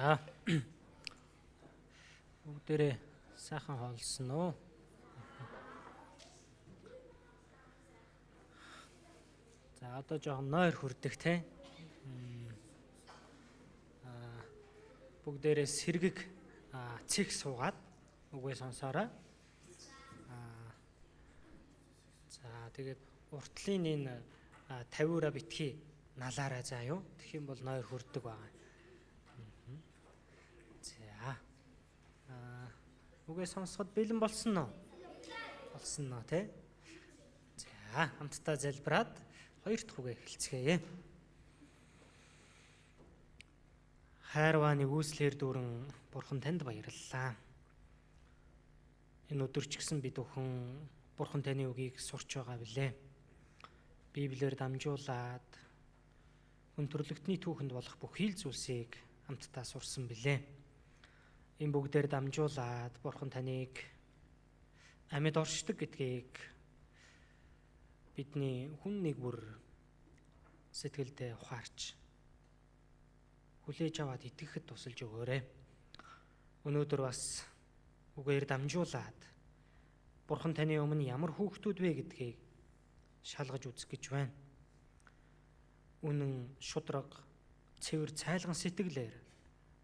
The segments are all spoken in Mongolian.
За бүгдээрээ сайхан хоолсон уу? За одоо жоохон нойр хүрдэг те. Бүгдээрээ сэргэг цэг суугаад үгээ сонсоорой. За тэгээд уртлын энэ 50-аараа битгий налаарай заа юу. Тэгэх юм бол нойр хүрдэг байгаа. За. Үгээ сонсоход бэлэн болсон уу? Болсон нөө те. За хамтдаа залбираад хоёр дахь үгээ эхэлцгээе. Хайрваа нэгүслэр дүүрэн Бурхан танд баярлалаа. Энэ өдөр ч гэсэн бид бүхэн Бурхан таны үгийг сурч байгаа билээ. Библиэр дамжуулаад хүн төрлөختний түүхэнд болох бүх хил зүйлсийг хамтдаа сурсан билээ. Энэ бүгдээр дамжуулаад Бурхан таныг амьд оршдог гэдгийг бидний хүн нэг бүр сэтгэлдээ ухаарч хүлээж аваад итгэхэд тусалж өгөөрэй. Өнөөдөр бас үгээр дамжуулаад Бурхан таны өмнө ямар хүүхдүүд вэ гэдгийг шалгаж үзэх гэж байна. Үнэн шудраг, цэвэр цайлган сэтгэлээр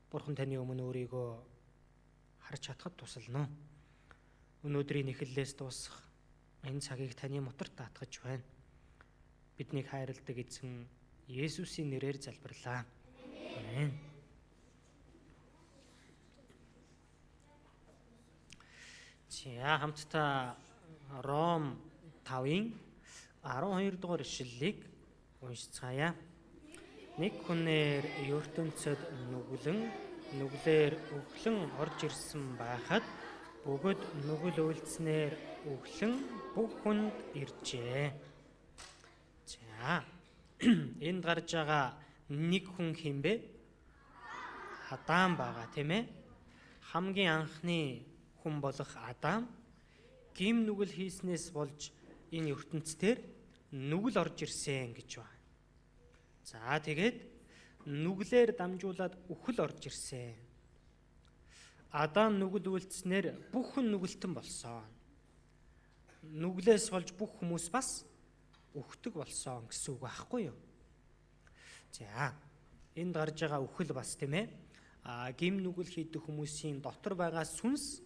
Бурхан таны өмнө өөрийгөө харж чадхад тусална. Өнөөдрийн эхлэлээс дуусах энэ цагийг таны моторт даатгаж байна. Биднийг хайрладаг эзэн Есүсийн нэрээр залбирлаа. Амен. За хамтдаа Ром 5-ын 12 дугаар ишлэлийг уншицгаая. Нэг хүнээр ертөнцөд нүглээр өглөн орж ирсэн байхад бүгд нүгэл үйлдснээр өглөн бүх хүнд иржээ. За энд гарч байгаа нэг хүн хинбэ? Адам байгаа тийм ээ. Хамгийн анхны хүн болох Адам гим нүгэл хийснээс болж энэ ертөнцийн нүгэл орж ирсэн гэж байна. За тэгээд нүглээр дамжуулаад үхэл орж ирсэн. Адам нүгэл үйлдснээр бүх хүн нүгэлтэн болсон. Нүглээс болж бүх хүмүүс бас үхдэг болсон гэсэн үг байхгүй юу? За энд гарч байгаа үхэл бас тийм ээ. Гим нүгэл хийдэг хүмүүсийн дотор байгаа сүнс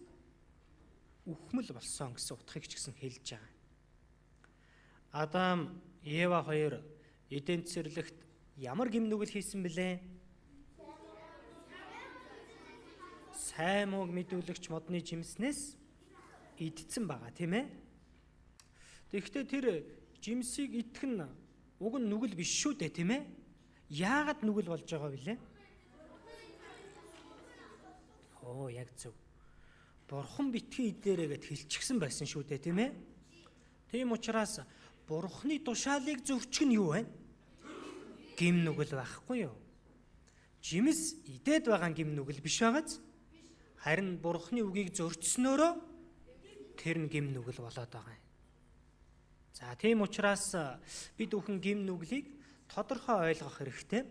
үхмэл болсон гэсэн утгыг ч гэсэн хэлж байгаа. Адам, Ева хоёр Эден цэцэрлэгт ямар гим нүгэл хийсэн бэлээ? Сайн мууг мэдүүлэгч модны жимснээс идсэн байгаа тийм ээ. Тэгэхдээ тэр жимсийг идэх нь уг нь нүгэл биш шүү дээ тийм ээ. Яагаад нүгэл болж байгаа бэлээ? Яг зөв. Бурхан битгий идээрээ гэд хэлчихсэн байсан шүү дээ тийм ээ. Тийм учраас Бурханы тушаалыг зөрчих нь юу вэ? Гим нүгэл байхгүй юу? Жимс идээд байгаа гим нүгэл биш байгааз. Харин Бурханы үгийг зөрчснөөрөө тэр нь гим нүгэл болоод байгаа юм. За тийм учраас бид бүхэн гим нүглийг тодорхой ойлгох хэрэгтэй.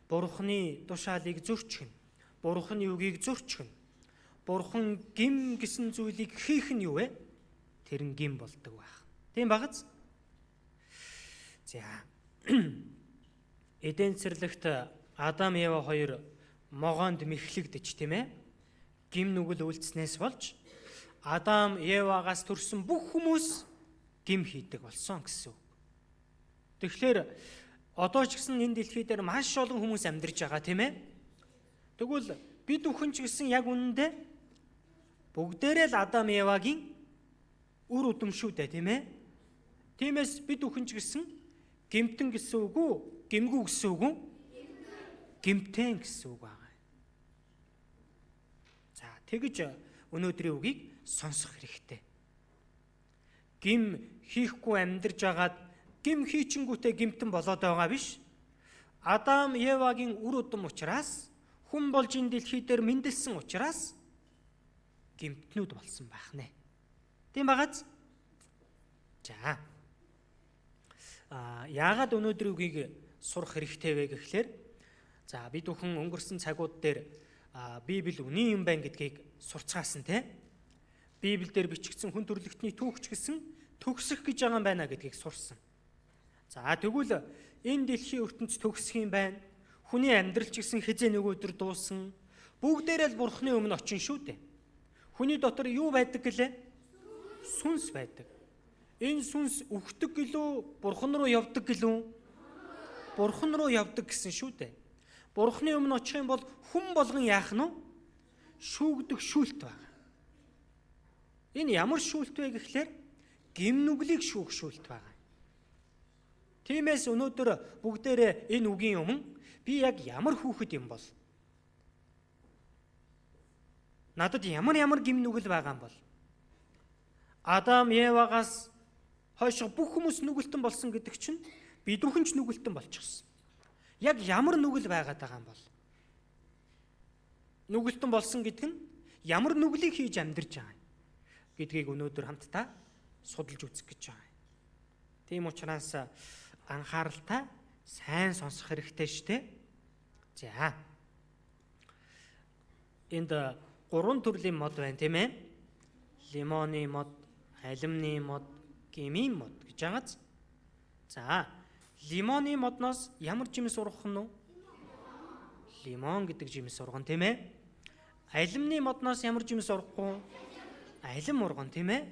Бурханы тушаалыг зөрчих нь, Бурханы үгийг зөрчих нь. Бурхан гим гэсэн зүйлийг хийх нь юу вэ? Тэр нь гим болдог байх. Тийм багаз? За. Эден цэцэрлэгт Адам, Ева хоёр могоонд мэхлэгдэж тийм ээ. Гим нүгэл үйлдснээс болж Адам, Евагаас төрсэн бүх хүмүүс гим хийдэг болсон гэсэн үг. Тэгэхээр одоо ч гэсэн энэ дэлхий дээр маш олон хүмүүс амьдарч байгаа тийм ээ. Тэгвэл бид бүхэн ч гэсэн яг үнэндээ бүгдээрээ л Адам, Евагийн үр удам шүү дээ тийм ээ. Тиймээс бид бүхэн ч гэсэн гимтэн гэсэн үг үү? Гимгүү гэсэн үг үү? Гимтэн гэсэн үг байгаа. За тэгж өнөөдрийн үгийг сонсох хэрэгтэй. Гим хийхгүй амьдарч агаад гим хийчингүүтээ гимтэн болоод байгаа биш. Адам, Евагийн үр удам учраас хүн болж энэ дэлхий дээр мэндэлсэн учраас гимтнүүд болсон байх нэ. Тийм багаз? За. Яагаад өнөөдрийн үгийг сурах хэрэгтэй вэ гэхлээр За бид бүхэн өнгөрсөн цагууд дээр Библи үний юм байна гэдгийг сурцгаасан те. Библиэлд бичигдсэн хүн төрлөختний түүхч гэсэн төгсөх гэж байгаа юм байна гэдгийг сурсан. За тэгвэл энэ дэлхийн ертөнц төгсөх юм байна. Хүний амьдрал ч гэсэн хизээ нэг өдөр дууссан. Бүгдээрээ л Бурхны өмнө очин шүү дээ. Хүний дотор юу байдаг гэлээ? Сүнс байдаг. Энэ сүнс үхдэг гэлөө, Бурхан руу явдаг гэлөө? Бурхан руу явдаг гэсэн шүү дээ. Бурхны өмнө очих юм бол хүн болгон яах нь вэ? Шүүгдэг шүүлт байна. Энэ ямар шүүлт вэ гэхлээр гим нүглийг шүүх шүүлт байна. Тиймээс өнөөдөр бүгдээрээ энэ үгийн өмнө би яг ямар хүүхэд юм бол? Надад ямар гим нүгэл байгаа юм бол? Адам, Евагаас хойш бүх хүмүүс нүгэлтэн болсон гэдэг чинь бид бүхэн ч нүгэлтэн болчихсон. Яг ямар нүгэл байгаад байгаа юм бол? Нүгэлтэн болсон гэдэг нь ямар нүглийг хийж амьдарч байгаа гэдгийг өнөөдөр хамтдаа судалж үзэх гэж байгаа. Тийм учраас анхааралтай сайн сонсох хэрэгтэй шүү дээ. За. Энд 3 төрлийн мод байна тийм ээ. Лимоны мод, алюминий мод, гемийн мод гэж байгааз. За, лимоны модноос ямар жимс ургах нь вэ? Лимон гэдэг жимс ургана тийм ээ. Алюминий модноос ямар жимс ургах вэ? Алюм ургана тийм ээ.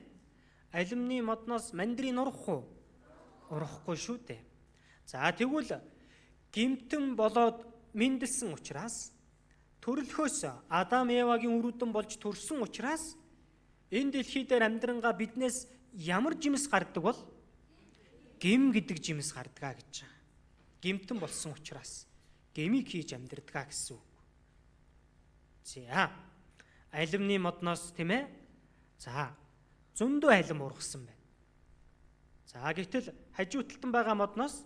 Алюминий модноос мандрин ургах уу? Ургахгүй шүү дээ. За, тэгвэл гэмтэн болоод мэндэлсэн учраас төрөлхөөс Адам Евагийн үрүүдэн болж төрсөн учраас энэ дэлхий дээр амьдрангаа биднээс ямар жимс гардаг бол? Гим гэдэг жимс гардгаа гэж байгаа. Гэмтэн болсон учраас гэмийг хийж амьдрдгаа гэсэн үг. За, алюминий модноос тийм ээ. За, зөндөө алюм ургасан байна. За, гэтэл хажуу талд байгаа модноос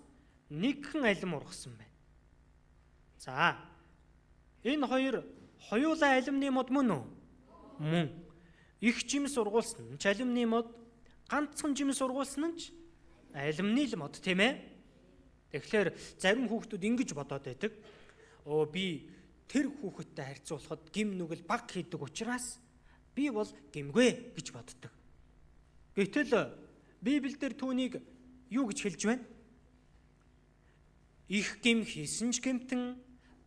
нэгхэн алюм ургасан байна. За, энэ хоёр хоёулаа алюминий мод мөн үү? Мөн. Их жимс ургуулсан ч алюминий мод, ганцхан жимс ургуулсан нь ч алюминий мод тийм ээ. Тэгэхээр зарим хүүхдүүд ингэж бодоод байдаг. Би тэр хүүхэдтэй харьцуулахад гим нүгэл баг хийдэг учраас би бол гимгүй гэж боддог. Гэтэл Библиэлд түүнийг юу гэж хэлж байна? Их гим хийсэн ч гэмтэн,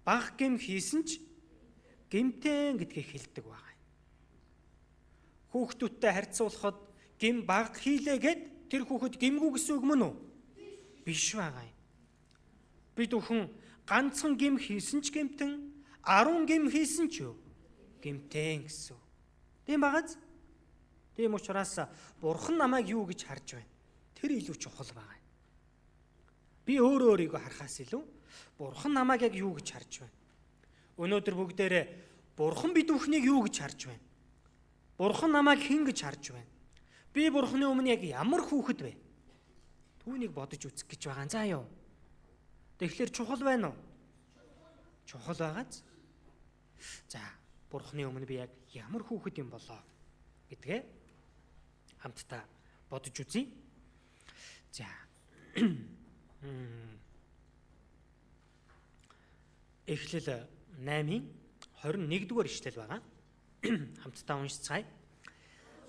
бага гим хийсэн ч гэмтэн гэдгийг хэлдэг байна. Хүүхдүүдтэй харьцуулахад гим бага хийлээ гэд тэр хүүхэд гимгүй гэсэн үг мөн үү? Биш байгаа юм. Бид бүхэн ганцхан гим хийсэн ч гэмтэн, 10 гим хийсэн ч юу? Гэмтэн гэсэн. Тийм багаз? Тийм учраас Бурхан намайг юу гэж харж байна? Тэр илүү чухал байгаа. Би өөрийгөө харахаас илүү Бурхан намайг яг юу гэж харж байна? Өнөөдөр бүгдээрээ Бурхан бид бүхнийг юу гэж харж байна? Бурхан намайг хэн гэж харж байна? Би Бурханы өмнө яг ямар хүүхэд вэ? Түүнийг бодож үзэх гэж байгаа. За юу? Тэгэхээр чухал байна уу? Чухал байгааз. За, Бурханы өмнө би яг ямар хүүхэд юм болоо гэдгээ хамтдаа бодож үзье. За. Эхлэл 8-ийн 21-р ишлэл байгаа. Хамтдаа уншицгаая.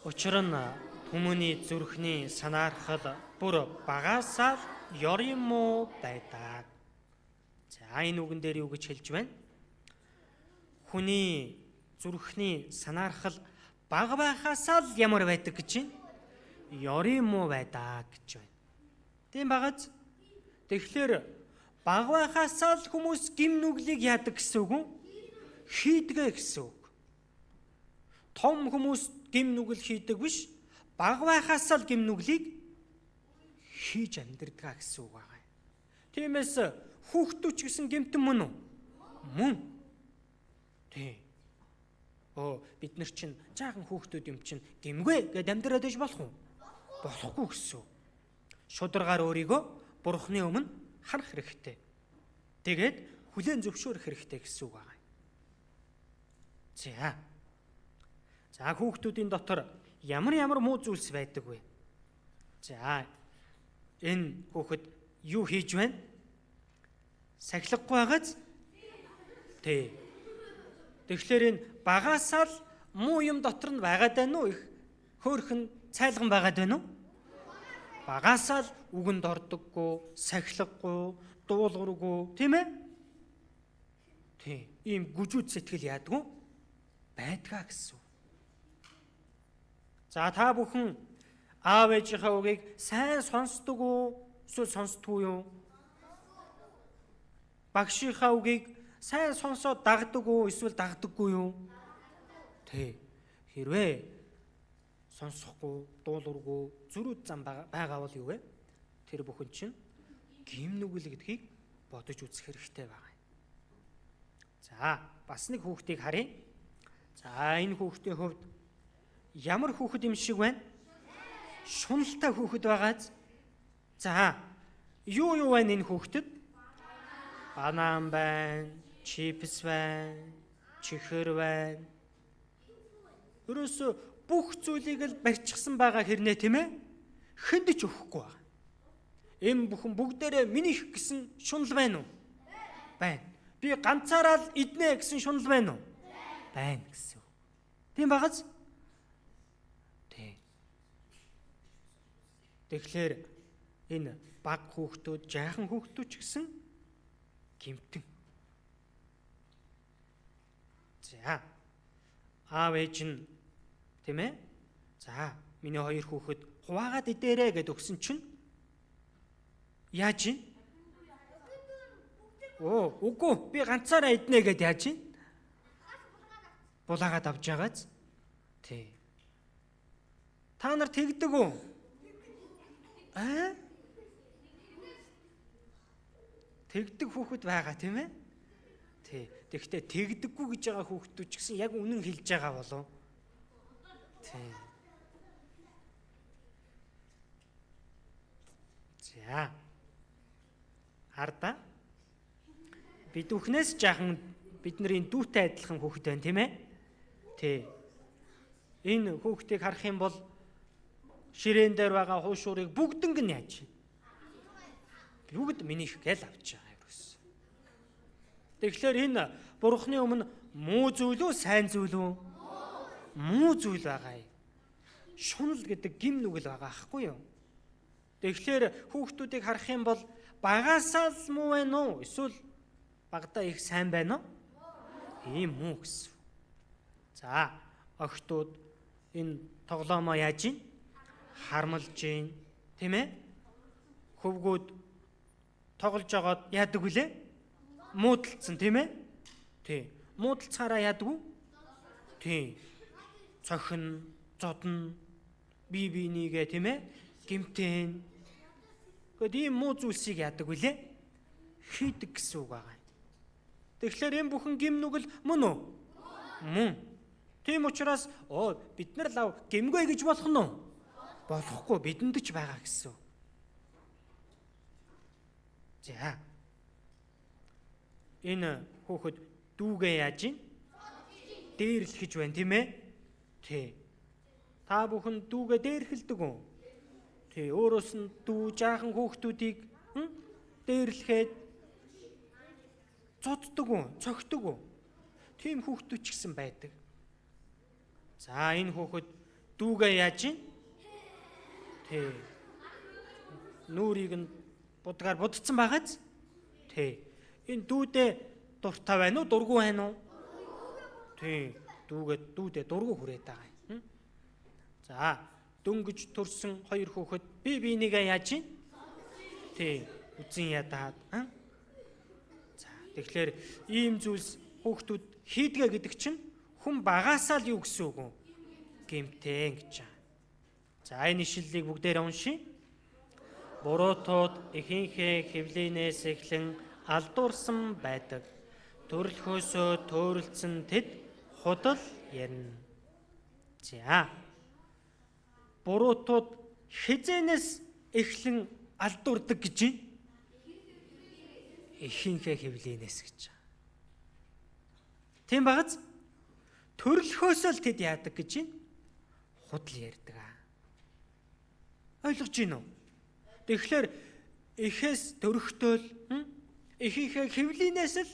Учир нь хүмүүний зүрхний санаархал бүр багаасаа ёр юм уу байдаг. За, энэ үгэн дээр юу гэж хэлж байна? Хүний зүрхний санаархал бага байхаасаа л ямар байдаг гэж байна? Ёр юм уу байдаг гэж байна. Тийм багаз. Тэгэхээр бага байхаасаа л хүмүүс гим нүглийг яадаг гэсэн үг үү? Хийдгээ гэсэн үг. Том хүмүүс гим нүгэл хийдэг биш, бага байхаасаа л гим нүглийг хийж амьдрдгаа гэсэн үг байгаа. Тиймээс хүүхдүүд ч гэсэн гэмтэн мөн үү? Мөн. Тий. Бид нар чинь жаахан хүүхдүүд юм чинь гимгүй гэд амьдраад иж болох уу? Болохгүй гэсэн. Шударгаар өөрийгөө Бурханы өмнө харах хэрэгтэй. Тэгээд хүлээн зөвшөөрөх хэрэгтэй гэсэн үг байгаа. За, хүүхдүүдийн дотор ямар муу зүйлс байдаг вэ? За, энэ хүүхэд юу хийж байна? Сахилахгүй байгааз? Тэ. Тэгэхээр энэ багаасаа л муу юм дотор нь байгаад байна уу? Их хөөрхөн цайлган байгаад байна уу? Багаасаа л үгэнд ордоггүй, сахилгагүй, дуулуургүй, тийм ээ? Тийм. Ийм гүжүүд сэтгэл яадгүй байдгаа гэсэн. За та бүхэн аав ээжийнхээ үгийг сайн сонсдог уу? Эсвэл сонсдгүй юу? Багшийнхаа үгийг сайн сонсоод дагдаг уу? Эсвэл дагдаггүй юу? Тэ. Хэрвээ сонсохгүй, дуулуургүй, зөрүүд зам байгаа бол юу вэ? Тэр бүхэн чинь гим нүгэл гэдгийг бодож үзэх хэрэгтэй байгаа. За, бас нэг хүүхдийг харъя. За, энэ хүүхдийн хувьд ямар хүүхэд юм шиг байна? Шуналтай хүүхэд байгааз. За, юу байна энэ хүүхдэд? Банан байна, чипс байна, чихэр байна. Ерөөсө бүх зүйлийг л барьчихсан байгаа хэрнээ, тийм ээ? Хэнд ч өгөхгүй байгаа. Энэ бүхэн бүгдээрээ минийх гэсэн шунал байна уу? Байна. Би ганцаараа л иднэ гэсэн шунал байна уу? Байна гэсэн. Тийм багаз? Тийм. Тэгэхээр энэ баг хүүхдүүд, жаахан хүүхдүүд ч гэсэн гэмтэн. За. Аав ээж нь, тийм ээ? За, миний хоёр хүүхэд хуваагаад идээрэ гэд өгсөн чинь яаж ийн? Үгүй, би ганцаараа иднэ гэд яаж ийн? Булаагаад авч байгааз. Тий. Та нар тэгдэг үү? Тэгдэг хүүхэд байгаа тийм ээ? Тий. Тэгэхдээ тэгдэггүй гэж байгаа хүүхдүүд ч гэсэн яг үнэн хэлж байгаа болов. Тий. За. Харда. Бид бүхнээс жаахан бидний дүүтэй адилхан хүүхэд байна, тийм ээ? Тий. Энэ хүүхдийг харах юм бол ширээн дээр байгаа хуушуурыг бүгднийг нь яаж? Бүгд минийх гээл авч байгаа юм. Тэгэхээр энэ Бурхны өмнө муу зүйл үү, сайн зүйл үү? Муу зүйл байгаа юм. Шунал гэдэг гим нүгэл байгаа аахгүй юу? Тэгэхээр хүүхдүүдийг харах юм бол багаасаа л муу байна уу? Эсвэл багадаа их сайн байна уу? Ийм муу гэсэн. За, охтууд энэ тоглоомоо яаж ийн? Хармалж ийн, тийм ээ? Хөвгүүд тоглож байгаад яадаг вүлээ? Муудалцсан, тийм ээ? Тий. Муудалцахаараа яадаг уу? Тий. Цохин, зодно, бие бинийгээ, тийм ээ? Гэмтэн. Гэхдээ ийм муу зүйлсийг яадаг вүлээ? Хийдэг гэсэн үг байгаа. Тэгэхээр энэ бүхэн гим нүгэл мөн үү? Мөн. Тийм учраас бид нар лав гимгүй гэж болох нь уу? Болохгүй, бидэнд ч байгаа гэсэн. За. Энэ хүүхэд дүүгээ яаж ийн? Дээрлэхэж байна, тийм ээ? Тий. Та бүхэн дүүгээ дээрлэдэг үү? Тий, өөрөөс нь дүү жаахан хүүхдүүдийг дээрлэхэд цоддог уу, цогтдог уу? Тийм хүүхдүүд ч гэсэн байдаг. За, энэ хүүхэд дүүгээ яаж ийн? Тий. Нүрийг нь будгаар будцсан байгааз? Тий. Энэ дүүдээ дуртай байна уу, дургүй байна уу? Тий. Дүүдээ дургүй хүрээд байгаа юм. За, дөнгөж төрсөн хоёр хүүхэд бие бинийгээ яаж ийн? Тий. Үзэн ядаад. За, тэгэхээр ийм зүйлс хүүхдүүд хийдгээ гэдэг чинь хүн багаасаа л юу гэсэн үг вэ? Гэмтэн гэж байна. За, энэ ишлэлийг бүгдээрээ уншийе. Буруутууд ихэнхээ хэвлийнээс эхлэн алдуурсан байдаг. Төрөлхөөсөө төөрөлдсөн тэд худал ярина. За. Буруутууд хизэнээс эхлэн алдуурдаг гэж байна. Ихэнхээ хэвлийнээс гэж. Тийм багаз? Төрөлхөөсөө л тэд яадаг гэж байна. Худал ярьдаг. Ойлгож байна уу? Тэгэхээр эхээс төрөхтөөл ихийнхээ хэвлийнээс л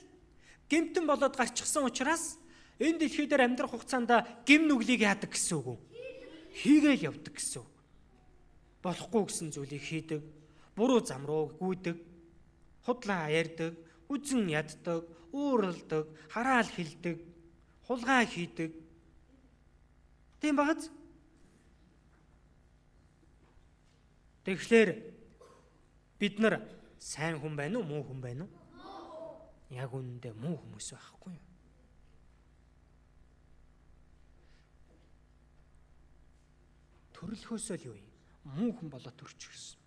гэмтэн болоод гарчихсан учраас энэ дэлхий дээр амьдрах хугацаанд гэм нүглийг яадаг гэсэн үг үү? Хийгээл явдаг гэсэн үг. Болохгүй гэсэн зүйлийг хийдэг, буруу зам руу гүйдэг, худлаа ярьдаг, үзэн яддаг, ууралдаг, хараал хилдэг, хулгай хийдэг. Тийм багаз? Тэгэхээр бид нар сайн хүн байна уу, муу хүн байна уу? Яг үнэндээ муу хүмүүс байхгүй юу? Төрлөхөөсөө л юу юм? Муу хүн болоод төрчихсөн.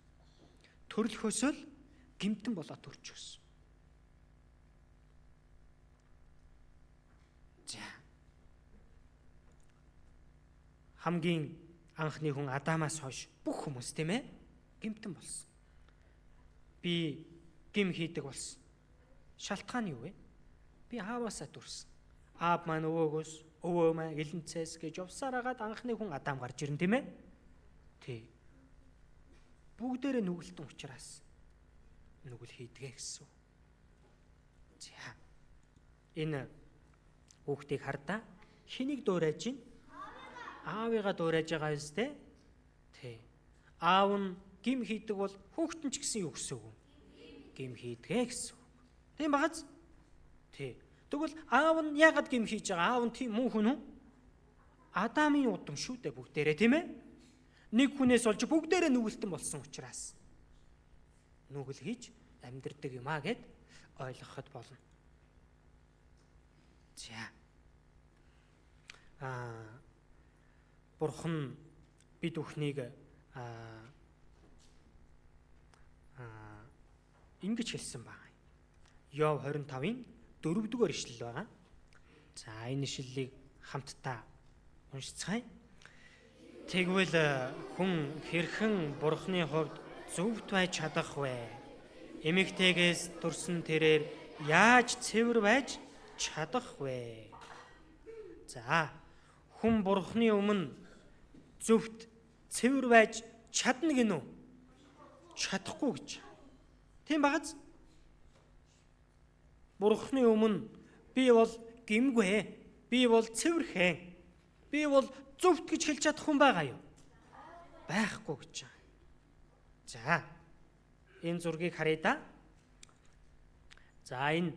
Төрлөхөөсөө л гэмтэн болоод төрчихсөн. За. Хамгийн анхны хүн Адамаас хойш бүх хүмүүс тийм ээ гэмтэн болсон. Би гэм хийдэг болсон. Шалтгаан юу вэ? Би ааваасаа төрсөн. Аав маань өвөөгөөс, өвөө маань гэлэнцээс гэж явсаар агаад анхны хүн Адам гарч ирэн тийм ээ? Тий. Бүгдээрээ нүгэлтэн учраас нүгэл хийдгээ гэсэн. За. Энэ хүүхдийг хардаа хэнийг дуурайж гин? Аавыгаа дуурайж байгаа үстэй? Тий. Аав нь гим хийдэг бол хүүхэд нь ч гэсэн юу гэсэн үг? Гим хийдгээ гэсэн. Тийм багаз? Тий. Тэгвэл аав нь яагаад гим хийж байгаа? Аав нь тийм муу хүн үү? Адамын удам шүү дээ бүгдээрээ тийм ээ? Нэг хүнээс олж бүгдээрээ нүгэлтэн болсон учраас нүгэл хийж амьдрдаг юм аа гэд ойлгоход болно. За. Бурхан бид бүхнийг ингэж хэлсэн байна. Йов 25-ын 4-р ишлэл байгаа. За энэ ишлэлийг хамтдаа уншицгаая. Тэгвэл хүн хэрхэн Бурханы хувьд зөвхт байж чадах вэ? Эмэгтэйгээс төрсөн тэрээр яаж цэвэр байж чадах вэ? За хүн Бурханы өмнө зөвхт цэвэр байж чадна гинүү? Чадахгүй гэж. Тийм багаз? Бурханы өмнө би бол гимгүй, би бол цэвэрхэн, би бол зөвхт гэж хэлж чадах хүн байгаа юу? Байхгүй гэж байна. За энэ зургийг харъя да. За энэ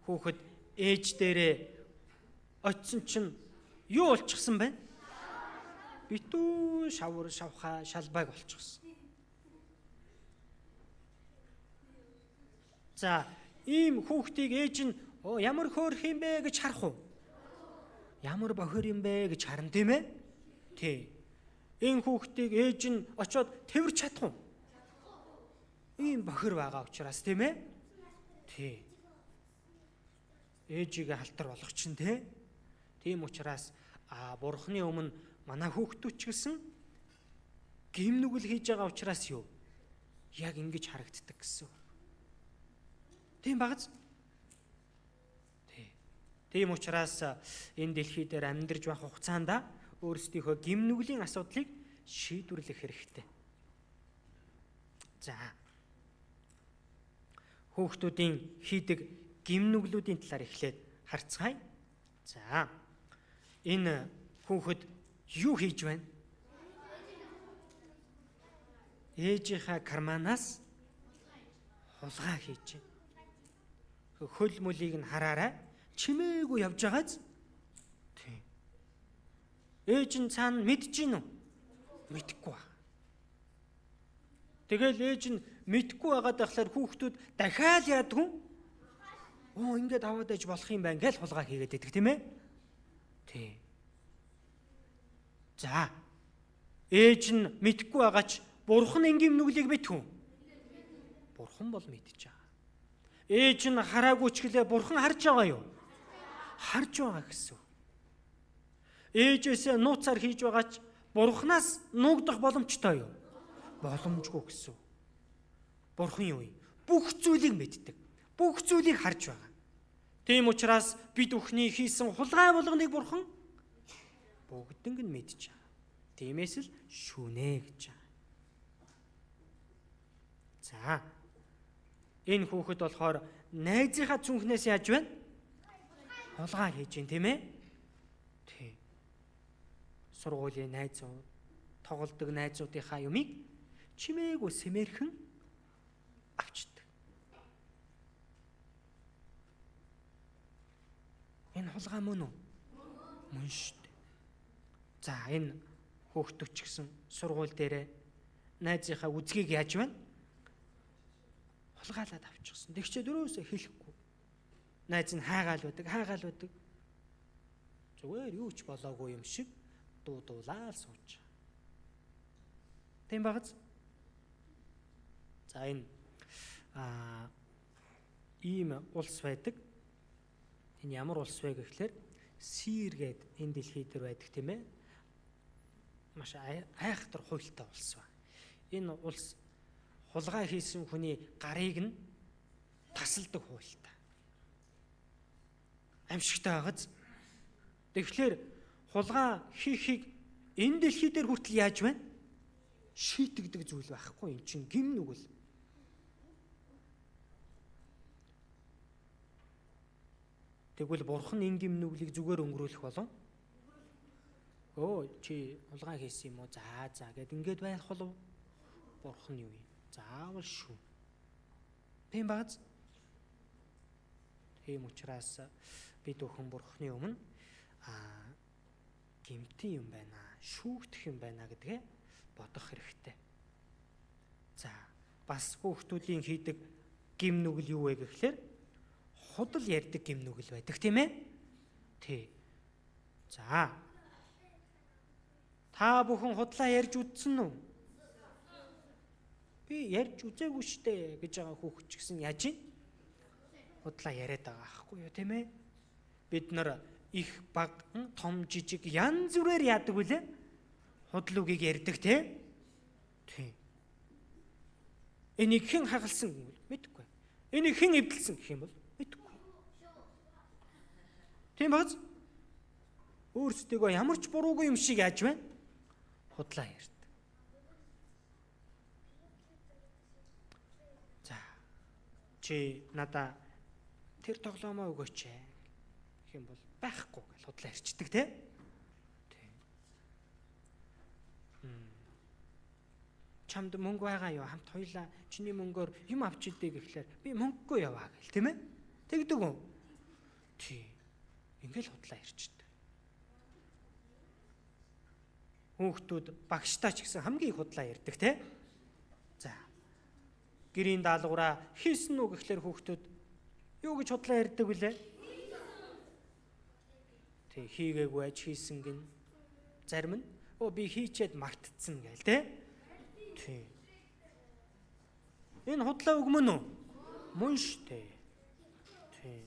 хүүхэд ээж дээрээ очисон чинь юу болчихсон бэ? Битүү шавар шавха шалбайг болчихсон. За ийм хүүхдийг ээж нь ямар хөөрх юм бэ гэж харах уу? Ямар бохир юм бэ гэж харна тийм ээ? Тий. Энэ хүүхдийг ээж нь очиод тэрвэрч чадах уу? Ийм бохир байгаа учраас тийм ээ? Тий. Ээжигээ халтар болгох чинь тий. Тийм учраас Бурханы өмнө манай хүүхдүүд ч гэсэн гим нүгэл хийж байгаа учраас юу? Яг ингэж харагддаг гэсэн. Тийм багаз? Тий. Тийм учраас энэ дэлхий дээр амьдарч байх хугацаанд өөрсдийнхөө гим нүглийн асуудлыг шийдвэрлэх хэрэгтэй. За. Хүүхдүүдийн хийдэг гим нүглүүдийн талаар эхлээд харцгаая. За. Энэ хүүхэд юу хийж байна? Ээжийнхаа карманаас хулгай хийж байна. Хөл мөлийг нь хараарай. Чимээгүй явж байгааз. Тийм. Ээж нь цаана мэдж гин үү? Мэдхгүй байна. Тэгэл ээж нь мэдхгүй байгаад байхлаар хүүхдүүд дахиад яадгүй. Ингээд аваад ээж болох юм байна гэж хулгай хийгээд байдаг тийм ээ? Тийм. За. Ээж нь мэдхгүй байгаач Бурхан энгийн нүглийг мэдв үү? Бурхан бол мэдж байгаа. Ээж нь хараагүй ч гэлээ Бурхан харж байгаа юу? Харж байгаа гэсэн. Ээжээсээ нууцаар хийж байгаач Бурханаас нуугдах боломжтой юу? Боломжгүй гэсэн. Бурхан юу вэ? Бүх зүйлийг мэддэг. Бүх зүйлийг харж байгаа. Тийм учраас бид бүхний хийсэн хулгай болгоныг Бурхан бүгднийг нь мэдж байгаа. Тиймээс л шүнэ гэж байгаа. За. Энэ хүүхэд болохоор найзынхаа цүнхнээс яаж байна? хулгай хийж гин тийм ээ. Тий. Сургуулийн найзууд, тоглодог найзуудынхаа юмыг чимээгүй сэмэрхэн авчдаг. Энэ хулгай мөн үү? Мөн шүү дээ. За энэ хүүхдүүд ч гэсэн сургууль дээрээ найзынхаа үзгийг яаж байна? Хулгайлаад авчихсан. Тэгчээд өрөөсөө хэлэхгүй. Найз нь хаагаал байдаг. Зүгээр юу ч болоогүй юм шиг дуудуулаад сууж. Тийм багц. За энэ ийм улс байдаг. Энэ ямар улс вэ гэхлээр Сир гээд энэ дэлхий дээр байдаг тийм ээ. Маш айхтар хуйлтай улс ба. Энэ улс хулгай хийсэн хүний гарыг нь тасалдаг хуйлтай. Амшигтай байгааз. Тэгэхээр хулгай хийхийг энэ дэлхий дээр хүртэл яаж байна? Шийтгдэг зүйл байхгүй. Эн чинь гим нүгэл. Тэгвэл бурхан энэ гим нүглийг зүгээр өнгөрүүлэх болов? Чи хулгай хийсэн юм уу? За гэд ингээд байх болов? Бурхан юу юм? Заавал шүү. Тийм бааз. Тийм учраас бид өхөн бурханы өмнө гимтэн юм байна, шүүгдэх юм байна гэдгээ бодох хэрэгтэй. За бас хүүхдүүдийн хийдэг гим нүгэл юу вэ гэхлээр худал ярьдаг гим нүгэл байдаг тийм ээ? Тий. За та бүхэн худлаа ярьж үзсэн үү? Би ярьж үзээгүй штэ гэж байгаа хүүхэд ч гэсэн яаж ийн? Худлаа яриад байгаа аахгүй юу тийм ээ? Бид нар их баг том жижиг янз бүрээр яадаг үлээ? Худал үгийг ярьдаг тий? Энийг хэн хагалсан гэвэл мэдэхгүй. Энийг хэн эвдэлсэн гэх юм бол мэдэхгүй. Тийм бааз? Өөрсдөө ямар ч буруугүй юм шиг яаж байна? Худлаа ярьдаг. За. Чи надаа тэр тоглоомоо өгөөч гэх юм бол байхгүй гэж худлаа ярьцдаг тий? Чамд мөнгө байгаа юу? Хамт хоёлаа чиний мөнгөөр юм авч идэ гэхлээр би мөнгөгүй яваа гэл тийм ээ? Тэгдэг үү? Тий. Ингээл худлаа ярьчихдээ. Хүүхдүүд багштай ч гэсэн хамгийн их худлаа ярьдаг тий? За. Гэрийн даалгавраа хийсэн үү гэхлээр хүүхдүүд юу гэж худлаа ярьдаг вүлээ? Тий, хийгээгүй аж хийсэн гин. Зарим нь би хийчээд мартцсан гээл тий? Тий. Энэ худлаа үг мөн үү? Мөн штэ. Тий.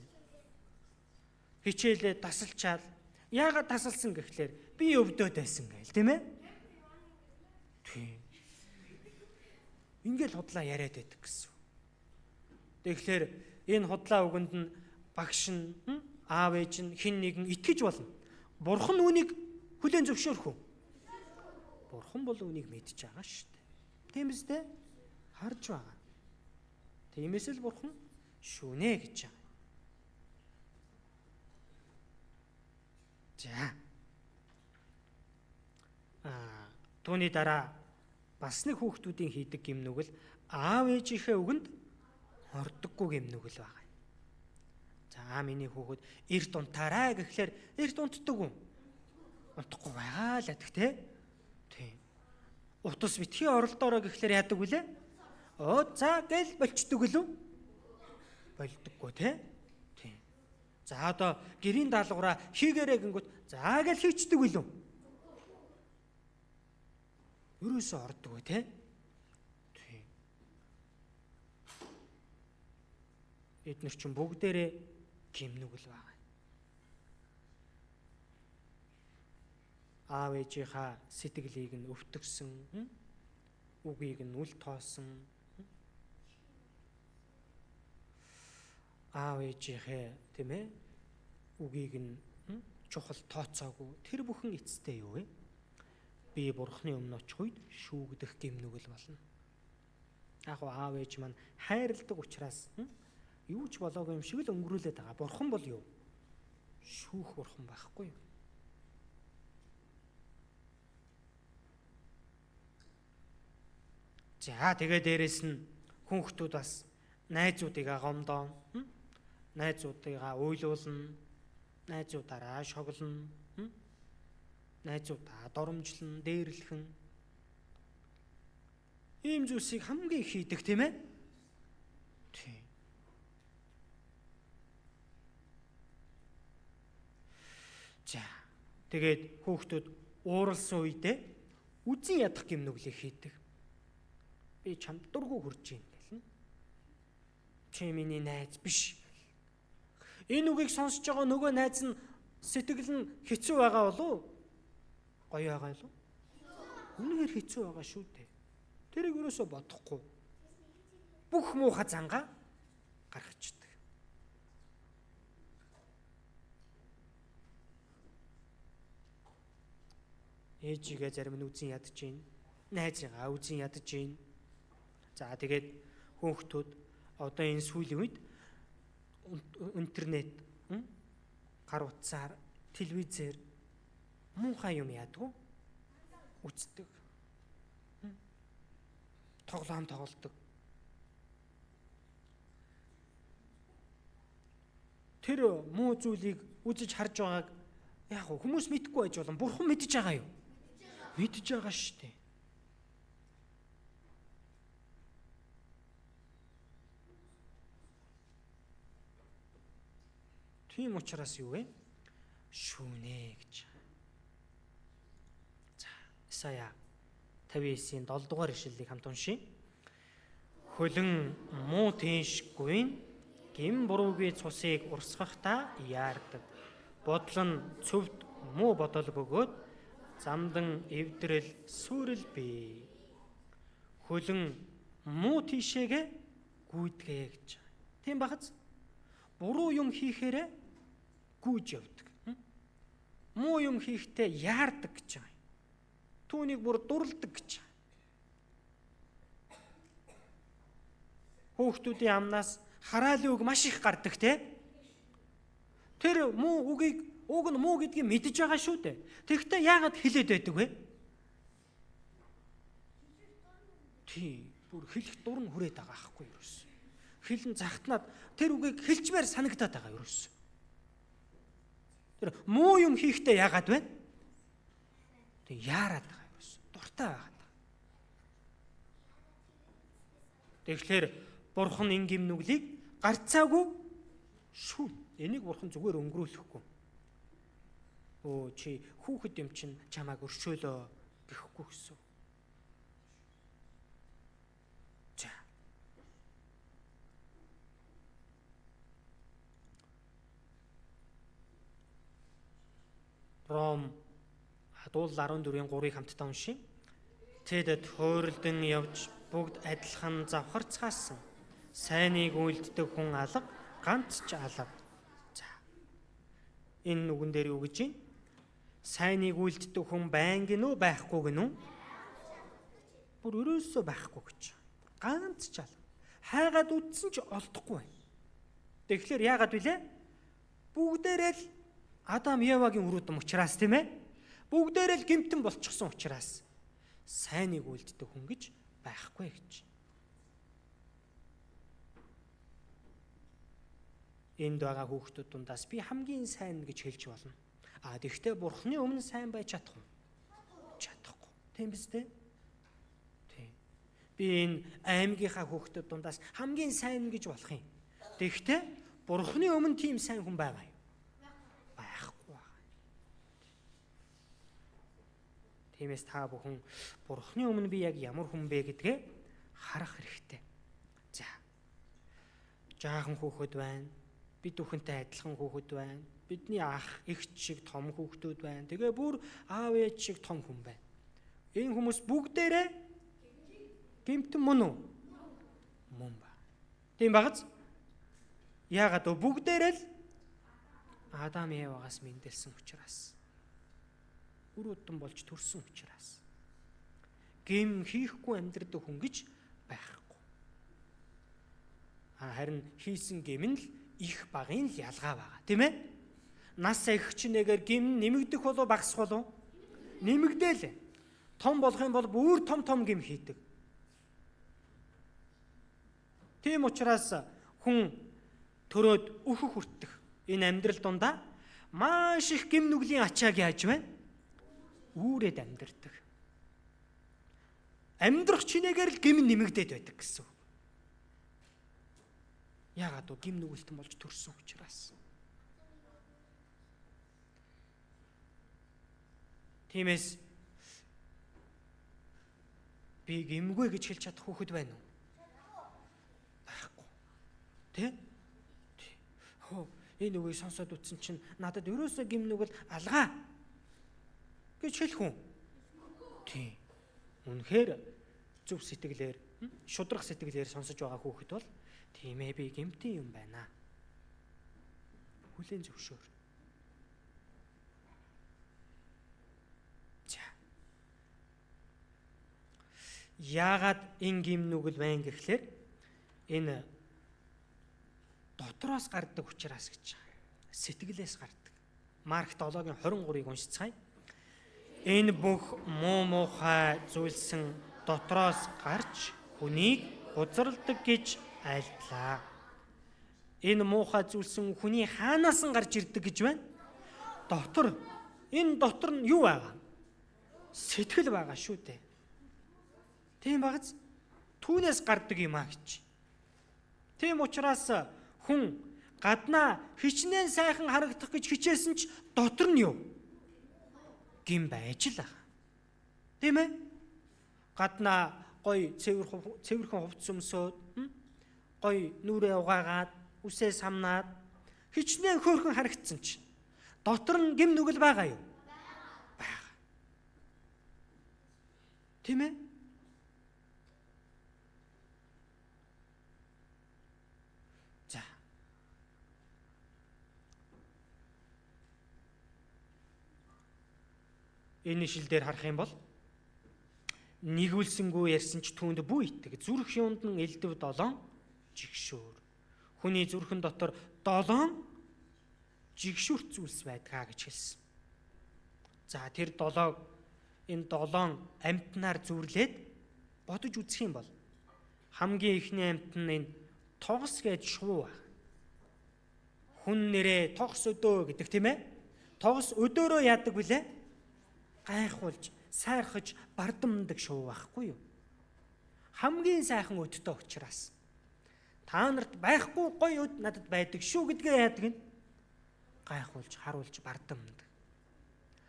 Хичээлээ тасалчаал яагаад тасалсан гэхлээр би өвдөд байсан гээл тийм ээ? Тий. Ингээл худлаа яриад байдаг гэсэн. Тэгэхээр энэ худлаа үгэнд нь багш нь аав ээж нь хэн нэгэн итгэж болно. Бурхан үүнийг хүлээн зөвшөөрөх үү? Бурхан бол үүнийг мэдж байгаа шүү дээ. Тийм үстэй харж байгаа. Тиймээс л бурхан шүнэ гэж байгаа. За. Түүний дараа бас нэг хүүхдүүдийн хийдэг гимнүгэл аав ээжийнхээ үгэнд хордоггүй гимнүгэл байгаа. За миний хүүхэд эрт унтаарай гэхлээр эрт унтдаг уу? Унтахгүй байгаа л яддаг те. Тийм. Утас битгий оролдоороо гэхлээр яадаг вүлээ? За гэл болчдөг лүү? Болдоггүй те. Тийм. За одоо гэрийн даалгавраа хийгээрэй гингүүт за гэл хийчдэг үлээ? Ерөөсөө ордог те. Тийм. Эднэр чинь бүгдээрээ гимнүгэл байгаа. Аав ээжийнхаа сэтгэлийг нь өвтгсөн, үгийг нь үл тоосон. Аав ээжийнхээ тийм ээ үгийг нь чухал тооцоогүй. Тэр бүхэн эцэстээ юу вэ? Би бурхны өмнө очих үед шүүгдэх гимнүгэл болно. Яг аав ээж маань хайрладаг учраас юу ч болоогүй юм шиг л өнгөрүүлээд байгаа. Бурхан бол юу? Шүүх бурхан байхгүй юу? За тэгээ дээрэс нь хүүхдүүд бас найзуудыгаа гомдоо, найзуудыгаа уйлуулна, найзуудаараа шоглоно, найзуудаа доромжлон, дээрлхэн. Ийм зүйлсийг хамгийн их хийдэг тийм ээ? Тийм. За тэгээд хүүхдүүд ууралсан үедээ үзэн ядах гэмнүглийг хийдэг. Би чамд дургүй хүрж ийн гэл. Чи миний найз биш. Энэ үгийг сонсож байгаа нөгөө найз нь сэтгэл нь хэцүү байгаа болов уу? Гоё байгаа юу? Үнэхээр хэцүү байгаа шүү дээ. Тэрийг юусоо бодохгүй. Бүх муухай зангаа гаргачдаг. Ээжигээ зарим нь үзэн ядаж гин, найзыгаа үзэн ядаж гин. За тэгээд хүүхдүүд одоо энэ сүүлийн үед интернет, гар утсаар, телевизээр муухай юм яадаг, үздэг. Тоглоом тоглодог. Тэр муу зүйлийг үзэж харж байгааг яг хүмүүс мэдгүй байж болно. Бурхан мэдж байгаа юу? Мэдж байгаа шүү дээ. Тийм учраас юу вэ? Шүүнэ гэж. За, Исая 59-ийн 7 дугаар ишлэлийг хамт уншийе. Хөлөн муу тэншгүй гим буруугийн цусыг урсгахдаа яардаг. Бодол нь цөвд муу бодол бөгөөд замдан эвдрэл сүрэл бий. Хөлөн муу тийшээгээ гүйдгээ гэж. Тийм багц? Буруу юм хийхээрээ гүйж явдаг. Муу юм хийхдээ яардаг гэж байгаа. Түүнийг бүр дурладаг гэж. Хүүхдүүдийн амнаас хараалын үг маш их гардаг те. Тэр муу үгийг уг нь муу гэдгийг мэдж байгаа шүү дээ. Тэгэхдээ яагаад хэлээд байдаг вэ? Тий, бүр хэлэх дур нь хүрээд байгаа аахгүй юу? Хэлэн загтнаад тэр үгийг хэлчмээр санагдаад байгаа юу? Тэр муу юм хийхдээ яагаад вэ? Тэг яарад байгаа юу? Дуртай байгаа. Тэгэхээр бурхан ингийн нүглийг гарцаагүй шүү. Энийг бурхан зүгээр өнгөрүүлэхгүй. Өө чи хүүхэд юм чинь чамааг өршөөлөө гэхгүй гэсэн. За. Ром Дуулал 14-ийн 3-ыг хамтдаа уншийе. Тэд хөөрөлдөн явж бүгд адилхан завхарцгаасан. Сайныг үйлддэг хүн алга, ганц ч алга. За. Энэ үгэн дээр юу гэж юм? Сайныг үйлддэг хүн байнг гинүү байхгүй гинүү? Бүр өрөөсөө байхгүй гэж. Ганц ч алга. Хайгаад үтсэн ч олдохгүй байна. Тэгэхээр яагаад вүлээ? Бүгдээрээ л Адам Евагийн үр дүн учраас тийм ээ? Бүгдээрээ л гэмтэн болчихсон учраас сайныг үйлддэг хүн гэж байхгүй гэж. Энд байгаа хүүхдүүд дундаас би хамгийн сайн гэж хэлж болно. Тэгэхдээ бурхны өмнө сайн байж чадах уу? Чадахгүй. Тийм биз дээ? Тийм. Би энэ аймгийнхаа хүүхдүүд дундаас хамгийн сайн гэж болох юм. Тэгэхдээ бурхны өмнө тийм сайн хүн байгаа юу? Байхгүй байгаа. Тиймээс та бүхэн бурхны өмнө би яг ямар хүн бэ гэдгээ харах хэрэгтэй. За. Жаахан хүүхэд байна. Бид бүхэнтэй адилхан хүүхэд байна. Бидний ах, эгч шиг том хүүхдүүд байна. Тэгээ бүр аав ээж шиг том хүн байна. Энэ хүмүүс бүгдээрээ гэмтэн мөн үү? Мөн ба. Тийм багц? Яагаад вэ? Бүгдээрээ л Адам Евагаас мэндэлсэн учраас. Үр өдөн болж төрсөн учраас. Гэм хийхгүй амьдрдаг хүн гэж байхгүй. Харин хийсэн гэм нь л их багын л ялгаа байгаа. Тийм ээ? нас их чинээгээр гим нэмэгдэх болов багасах болов? Нэмэгдээл. Том болох юм бол бүр том гим хийдэг. Тийм учраас хүн төрөөд өөхөх хүртэх энэ амьдрал дундаа маш их гим нүглийн ачааг яаж вэ? Үүрээд амьдрдаг. Амьдрах чинээгээр л гим нэмэгдээд байдаг гэсэн. Яагаад вэ? Гим нүгэлтэн болж төрсөн учраас. Тиймээс би гимгүй гэж хэлж чадах хүүхэд байна уу? Байхгүй. Тэ? Энэ үгийг сонсоод утсан чинь надад ерөөсөө гим нүгэл алгаа гэж хэлэх үү? Тийм. Үнэхээр зөв сэтгэлээр, шудраг сэтгэлээр сонсож байгаа хүүхэд бол тийм ээ би гимтэн юм байна. Хүлээн зөвшөөр. За. Яагаад энэ гим нүгэл байна гэхлээр энэ дотроос гардаг учраас гэж байгаа. Сэтгэлээс гардаг. Марк 7-гийн 23-ыг уншицгаая. Энэ бүх муухай зүйлсэн дотроос гарч хүнийг бузарладаг гэж айлтлаа. Энэ муухай зүйлсэн хүний хаанаас нь гарч ирдэг гэж байна? Дотор. Энэ дотор нь юу байгаа? Сэтгэл байгаа шүү дээ. Тийм багц. Түүнээс гардаг юм аа гэж. Тийм учраас хүн гаднаа хичнээн сайхан харагдах гэж хичээсэн ч дотор нь юу? Гим байж л байгаа. Тийм ээ? Гаднаа гоё цэвэрхэн хувцас өмсөөд, гоё нүрээ угаагаад, үсээ самнаад хичнээн хөөрхөн харагдсан ч дотор нь гим нүгэл байгаа юу? Бага. Тийм ээ? За. Энэ шил дээр харах юм бол нэгүүлсэнгүй ярьсан ч түүнд бүү итэг. Зүрх юунд нь элдв 7 жигшүүр. Хүний зүрхэн дотор 7 жигшүүрт зүйлс байдгаа гэж хэлсэн. За тэр 7-ог энэ 7 амьтнаар зүрлээд бодож үзэх юм бол хамгийн ихний амьт нь энэ тогс гэж шуу. Хүн нэрээ тогс өдөө гэдэг тийм ээ? Тогс өдөөрөө яадаг вүлээ? Гайхуулж, сайрхаж, бардамдаг шуу байхгүй юу? Хамгийн сайхан өдтэй учраас. Та нарт байхгүй гоё өд надад байдаг шүү гэдгээ яадаг нь? Гайхуулж, харуулж, бардамдаг.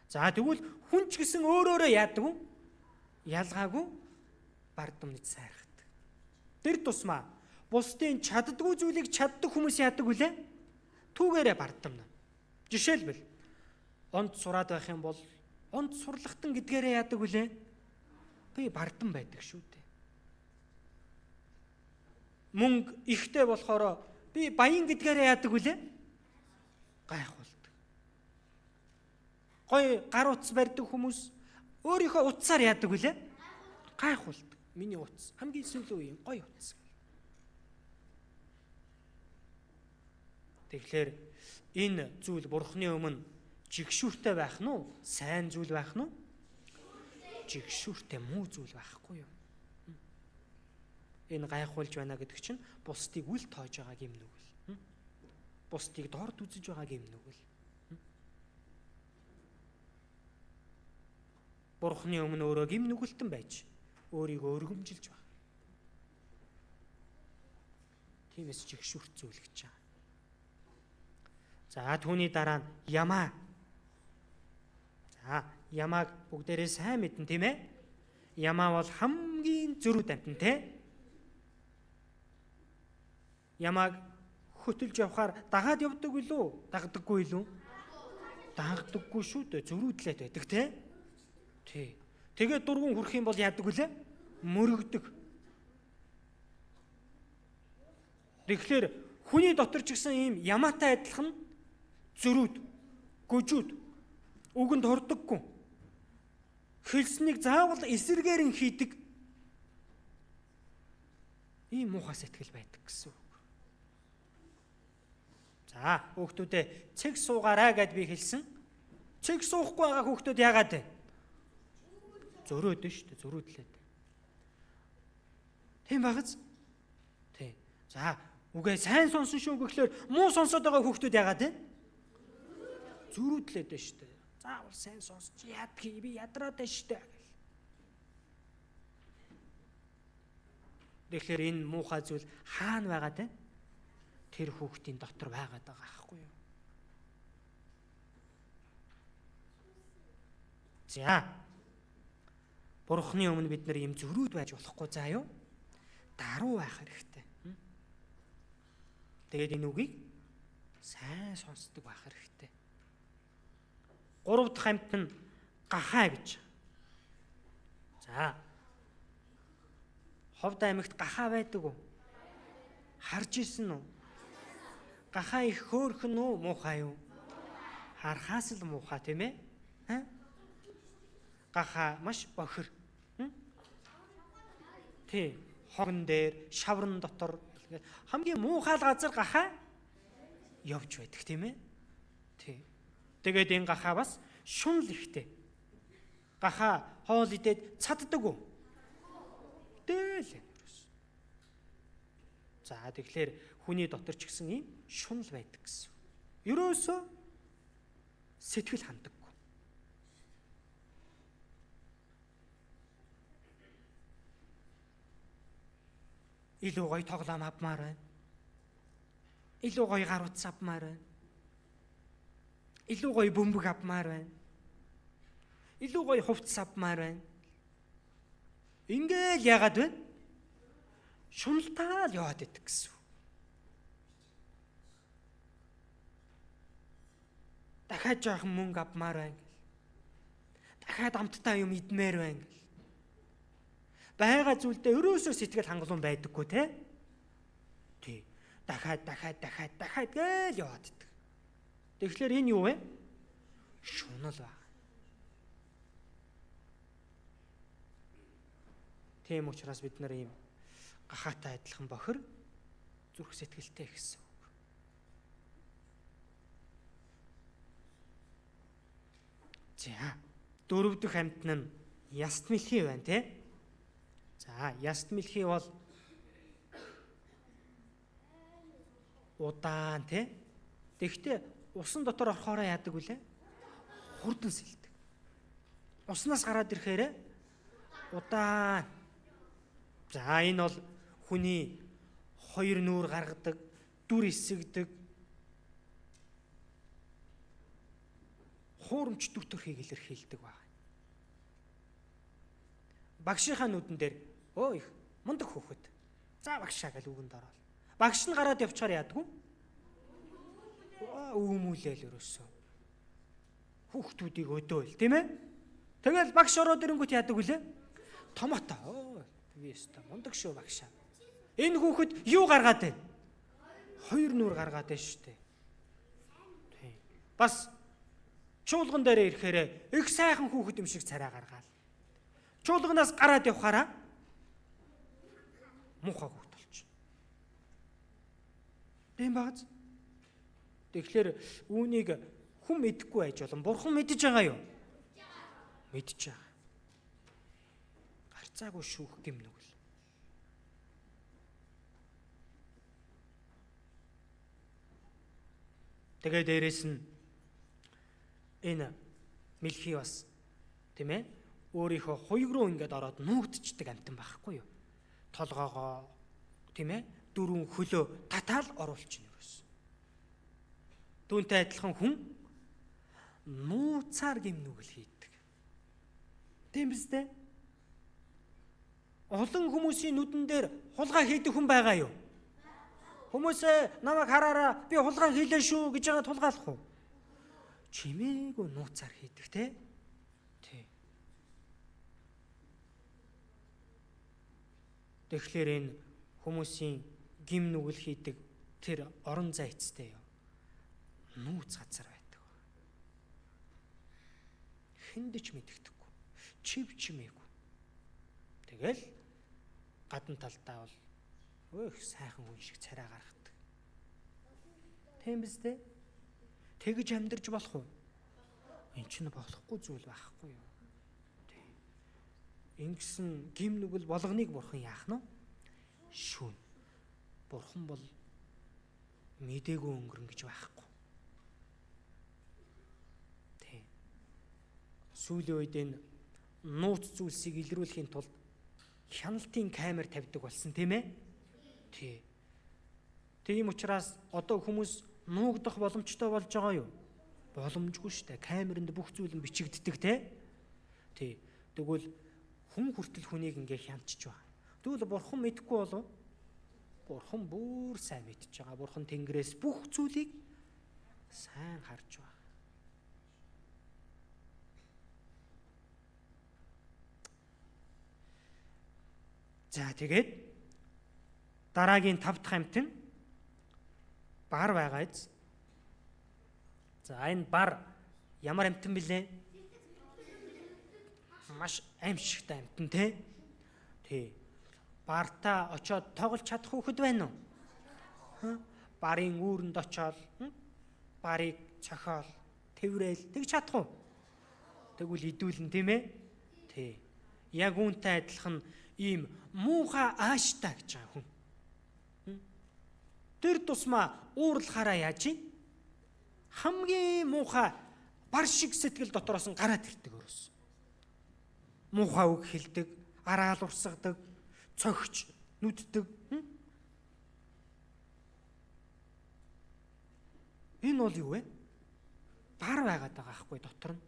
За тэгвэл хүн ч гэсэн өөрөөрөө яадаг вэ? Ялгаагүй бардамнаж сайрхдаг. Тэр тусмаа бусдын чаддгүй зүйлийг чаддаг хүмүүс яадаг вүлээ? Түүгээрээ бардамна. Жишээлбэл онд сураад байх юм бол онд сурлахтан гэдгээрээ яадаг вүлээ? Би бардам байдаг шүү дээ. Мөнгө ихтэй болохоор би баян гэдгээрээ яадаг вүлээ? Гайхуулдаг. Гой гар утас барьдаг хүмүүс өөрийнхөө утсаар яадаг вүлээ? Гайхуулдаг. Миний утас хамгийн сүүлийн үеийн гой утас. Тэгэхээр энэ зүйл Бурхны өмнө жигшүүртэй байх нь уу? Сайн зүйл байх нь уу? Жигшүүртэй муу зүйл байхгүй юу? Энэ гайхуулж байна гэдэг чинь бусдыг үл тоож байгаа гим нүгэл. Бусдыг дорд үзэж байгаа гим нүгэл. Бурхны өмнө өөрөө гим нүгэлтэн байж өөрийгөө өргөмжилж байна. Тиймээс жигшүүрт зүйл гэж байгаа. За түүний дараа нь ямаа. За ямааг бүгдээрээ сайн мэднэ тийм ээ? Ямаа бол хамгийн зөрүүд амтан тийм ээ? Ямааг хөтөлж явхаар дагаад явдаг билүү? Дагдаггүй билүү? Дагдаггүй шүү дээ. Зөрүүдлээд байдаг тийм ээ? Тий. Тэгээд дургуун хүрэх юм бол яадаг вүлээ? Мөрөгдөг. Тэгэхээр хүний дотор ч гэсэн ийм ямаатай адилхан зөрүүд, гүжүүд, үгэнд хордоггүй. Хэлснийг заавал эсэргээр нь хийдэг ийм муухай сэтгэл байдаг гэсэн үг. За хүүхдүүдээ цэг суугаарай гэд би хэлсэн. Цэг суухгүй байгаа хүүхдүүд яагаад вэ? Зөрөөд нь шүү дээ, зөрүүдлээд. Тийм багц? Тий. За үгээ сайн сонсон шүү гэхлээр муу сонсоод байгаа хүүхдүүд яагаад вэ? Зөрүүдлээд шүү дээ. Заавал сайн сонсч яадгийг би ядраад байна шүү дээ. Тэгэхээр энэ муухай зүйл хаана байгаад вэ? Тэр хүүхдийн дотор байгаад байгаа аахгүй юу? За. Бурхны өмнө бид нар ийм зөрүүд байж болохгүй заа юу? Даруй байх хэрэгтэй. Тэгээд энэ үгийг сайн сонсдог байх хэрэгтэй. 3 дахь амьтан нь Гахай гэж. За. Ховд аймагт Гахай байдаг уу? Харж ирсэн үү? Гахай их хөөрхөн үү, муухай юу? Харахаас л муухай тийм ээ? Гахай маш бохир. Тий, хорон дээр, шаврын дотор хамгийн муухай газар Гахай явж байдаг тийм ээ? Тий. Тэгээд энэ Гахай бас шунал ихтэй. Гахай хоол идээд цаддаг уу? Дээл. За тэгэхээр хүний дотор ч гэсэн ийм шунал байдаг гэсэн. Ерөөсөө сэтгэл хандаггүй. Илүү гоё тоглоом авмаар байна. Илүү гоё гар утас авмаар байна. Илүү гоё бөмбөг авмаар байна. Илүү гоё хувцас авмаар байна. Ингээл яагаад вэ? Шуналтаа л яваад идэх гэсэн. Дахиад жоохон мөнгө авмаар байна гэл. Дахиад амттай юм идмээр байна гэл. Бага зүйлдээ өрөөсөө сэтгэл хангалуун байдаггүй те. Тий. Дахиад гээл яваад идэх. Тэгэхээр энэ юу вэ? Шунал байна. Тийм учраас бид нар ийм Гахайтай адилхан бохир зүрх сэтгэлтэй гэсэн үг. За, 4 дахь амьтан нь яст мэлхий байна те. За, яст мэлхий бол удаан те. Тэгэхдээ усан дотор орохоор яадаг вүлээ? Хурдан сэлдэг. Уснаас гараад ирэхээр удаан. За, энэ бол хүний хоёр нүүр гаргадаг, дүр эсэгдэг, хуурамч дүр төрхийг илэрхийлдэг байна. Багшийнхаа нүдэн дээр өө их мундаг хүүхэд. За багшаа гэж үгэнд ороод. Багш нь гараад явчихаар яадаг вэ? Өөмүүлээл өрөөсөө. Хүүхдүүдийг өдөөл, тийм ээ? Тэгэл багш ороод ирэнгүүт яадаг вүлээ? Томото. Би өстө мундаг шүү багшаа. Энэ хүүхэд юу гаргаад байна? Хоёр нүур гаргаад байна шүү дээ. Тийм. Бас чуулган дээр ирэхээр их сайхан хүүхэд юм шиг царай гаргаал. Чуулганаас гараад явхаараа муухай хүүхэд болчих. Тийм багц. Тэгэхээр үүнийг хүн мэдэхгүй байж болон бурхан мэдж байгаа юу? Мэдж байгаа. Гарцаагүй шүүх гэм нүгэл. Тэгээ дээрэс нь энэ мэлхий бас тийм ээ өөрийнхөө хуйг руу ингээд ороод нүүгдчихдэг амтан байхгүй юу? Толгоогоо тийм ээ дөрвөн хөлөө татаал оруулчихна юус. Түүнтэй адилхан хүн нууцаар гэм нүгэл хийдэг. Тийм биз дээ? Олон хүмүүсийн нүдэн дээр хулгай хийдэг хүн байгаа юу? Хүмүүсээ намайг хараараа би хулгай хийлээ шүү гэж байгаа тулгаалах уу? Чимээгүй нууцаар хийдэг те. Тий. Тэгэхээр энэ хүмүүсийн гим нүгэл хийдэг тэр орон зай эцтэй юу? Нууц газар байдаг. Хэндэж мэддэггүй. Чив чимээгүй. Тэгэл гадна талдаа бол өөх сайхан хүн шиг царай гаргадаг. Тийм биз дээ? Тэгж амьдарч болох уу? Энд чинь болохгүй зүйл байхгүй юу? Тийм. Ингэсэн гим нүгэл болгоныг бурхан яах нь? Шүүн. Бурхан бол мдээгүй өнгөрөн гэж байхгүй. Тийм. Сүүлийн үед энэ нууц зүйлсийг илрүүлэхийн тулд хяналтын камер тавьдаг болсон тийм ээ? Тий. Тийм учраас одоо хүмүүс нуугдах боломжтой болж байгаа юу? Боломжгүй шүү дээ. Камерэнд бүх зүйл нь бичигддэг тий. Тэгвэл хүн хүртэл хүнийг ингээ хянчиж байгаа. Тэгвэл бурхан мэдхгүй болов? Бурхан бүр сайн мэдж байгаа. Бурхан Тэнгэрээс бүх зүйлийг сайн харж байгаа. За тэгээд дараагийн 5 дахь амьтан бар байгаа биз? За энэ бар ямар амьтан бэлээ? Маш аимшигтай амьтан тий. Бартаа очоод тоглож чадах хүүхэд байна уу? Барын үүрэнд очоод барыг цохиол, тэврээл тэгж чадах уу? Тэгвэл идүүлэн тийм ээ? Тий. Яг үүнтэй адилхан ийм муухай ааштай гэж байгаа хүн. Тэр тусмаа уурлахаараа яаж юм? Хамгийн муухай бар шиг сэтгэл дотроос нь гараад ирдэг өрөөс. Муухай үг хэлдэг, араал урсгадаг, цогч, нүддэг. Энэ бол юу вэ? Бар байгаад байгаа байхгүй дотор нь.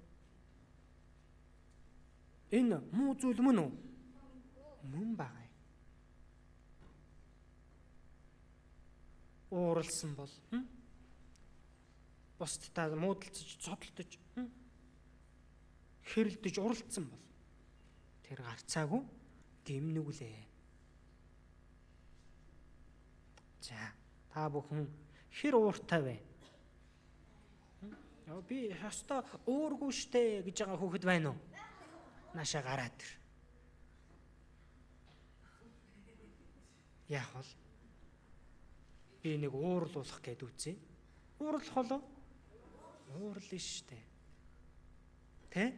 Энэ муу зүйл мөн үү? Мөн байгаа. Ууралсан бол бусдтай муудалцаж, цодолтож, хэрэлдэж уралдсан бол тэр гарцаагүй гимнүглээ. За, та бүхэн хэр ууртай вэ? Би хастаа уургүй штэ гэж байгаа хүүхэд байна уу? Наашаа гараад ир. Яах вэ? Би нэг уурлуулах гээд үзье. Уурлах болов? Уурлаа штэ. Тэ?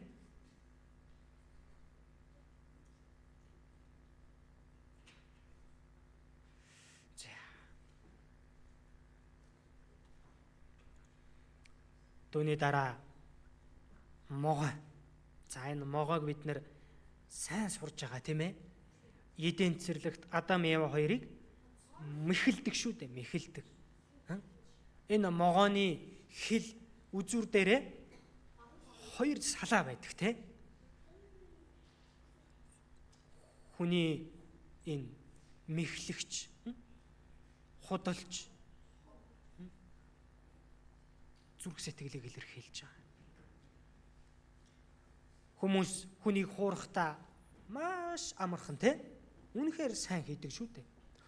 За. Түүний дараа могой. За энэ могойг бид нэр сайн сурж байгаа тийм ээ. Эден цэрлэгт Адам Ева хоёрыг мэхэлдэг шүү дээ, мэхэлдэг. Энэ могооны хил үзүр дээрээ 2 салаа байдаг те. Хүний энэ мэхлэгч, худалч зүрх сэтгэлийг илэрхийлж байгаа. Хүмүүс хүнийг хуурахтаа маш амархан те. Үнэхээр сайн хийдэг шүү дээ.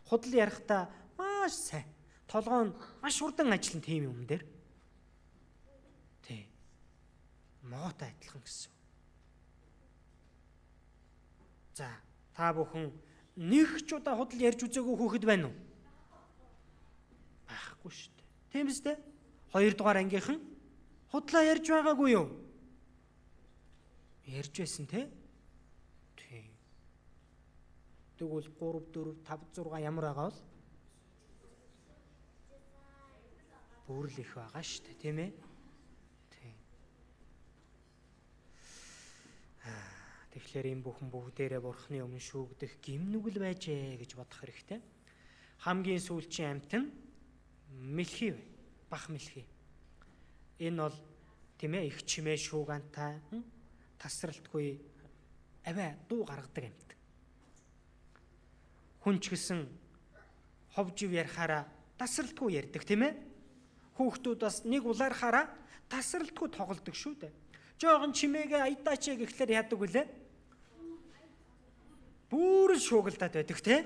Худал ярихтаа маш сайн. Толгоо нь маш хурдан ажиллана тийм юм дээр. Тий. Могоотой адилхан гэсэн. За, та бүхэн нэг ч удаа худал ярьж үзээгүй хүүхэд байна уу? Байхгүй шүү дээ. Тийм биз дээ? 2 дугаар ангийнхан худлаа ярьж байгаагүй юу? Ярьж байсан те? Тий. Тэгвэл 3, 4, 5, 6 ямар байгаа бол? Бүр л их байгаа шүү дээ, тийм ээ? Тий. Тэгэхээр энэ бүхэн бүгдээрээ бурхны өмнө шүүгдэх гимнүгэл байжээ гэж бодох хэрэгтэй. Хамгийн сүүлчийн амьтан Мэлхий бай. Бах Мэлхий. Энэ бол тийм ээ их чимээ шуугантай, тасралтгүй аваа дуу гаргадаг амьтан. Хүн ч гэсэн ховжив ярихаараа тасралтгүй ярьдаг тийм ээ? Хүүхдүүд бас нэг улаархаараа тасралтгүй тоглодог шүү дээ. Жоогон чимээгээ аядаач гэхлээр яадаг үлээ? Бүр шуугилдаад байдаг тий.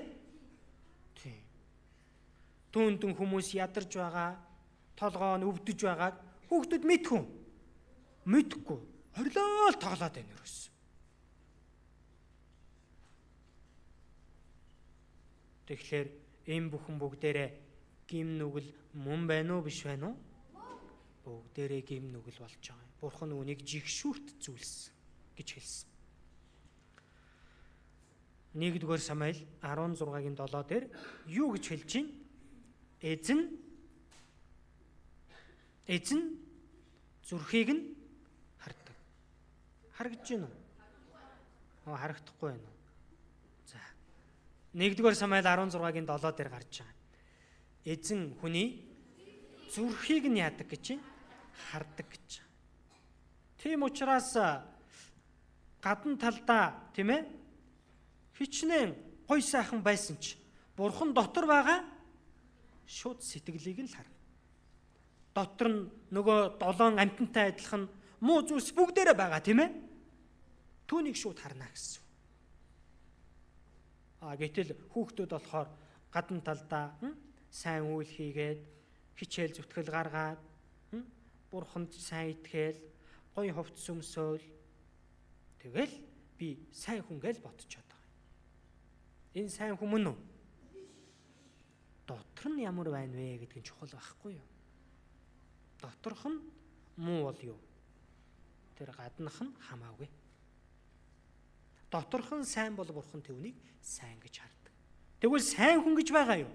Түүндэн хүмүүс ядарч байгаа, толгоо нь өвдөж байгааг хүүхдүүд мэдгүй. Мэдхгүй. Хорлоо тоглоод байна ерөөс. Тэгэхээр энэ бүхэн бүгдээрээ гим нүгэл мөн байна уу биш байна уу? Бүгдээрээ гим нүгэл болж байгаа юм. Бурхан үүнийг жигшүүрт зүйлс гэж хэлсэн. 1-р Самуэль 16-гийн 7 дээр юу гэж хэлж байна? Эзэн зүрхийг нь хардаг. Харагдаж байна уу? Харагдахгүй байна уу? За. 1-р Самуэль 16-гийн 7 дээр гарч байгаа. Эзэн хүний зүрхийг нь яадаг гэж байна? Хардаг гэж. Тийм учраас гадна талдаа тийм ээ хичнээн гой сайхан байсан ч Бурхан дотор байгаа шууд сэтгэлийг нь харна. Дотор нь нөгөө 7 амьтантай адилхан муу зүйлс бүгдээрээ байгаа тийм ээ. Түүнийг шууд харна гэсэн. Гэтэл хүүхдүүд болохоор гадна талдаа сайн үйл хийгээд хичээл зүтгэл гаргаад Бурханд сайн итгэл гоё хувц сүмсөөл тэгэл би сайн хүн гэж бодчиход байгаа. Энэ сайн хүн мөн үү? Дотор нь ямар байна вэ гэдг нь чухал байхгүй юу? Доторх нь муу бол юу? Тэр гаднах нь хамаагүй. Доторх нь сайн бол Бурхан түүнийг сайн гэж хардаг. Тэгвэл сайн хүн гэж байгаа юу?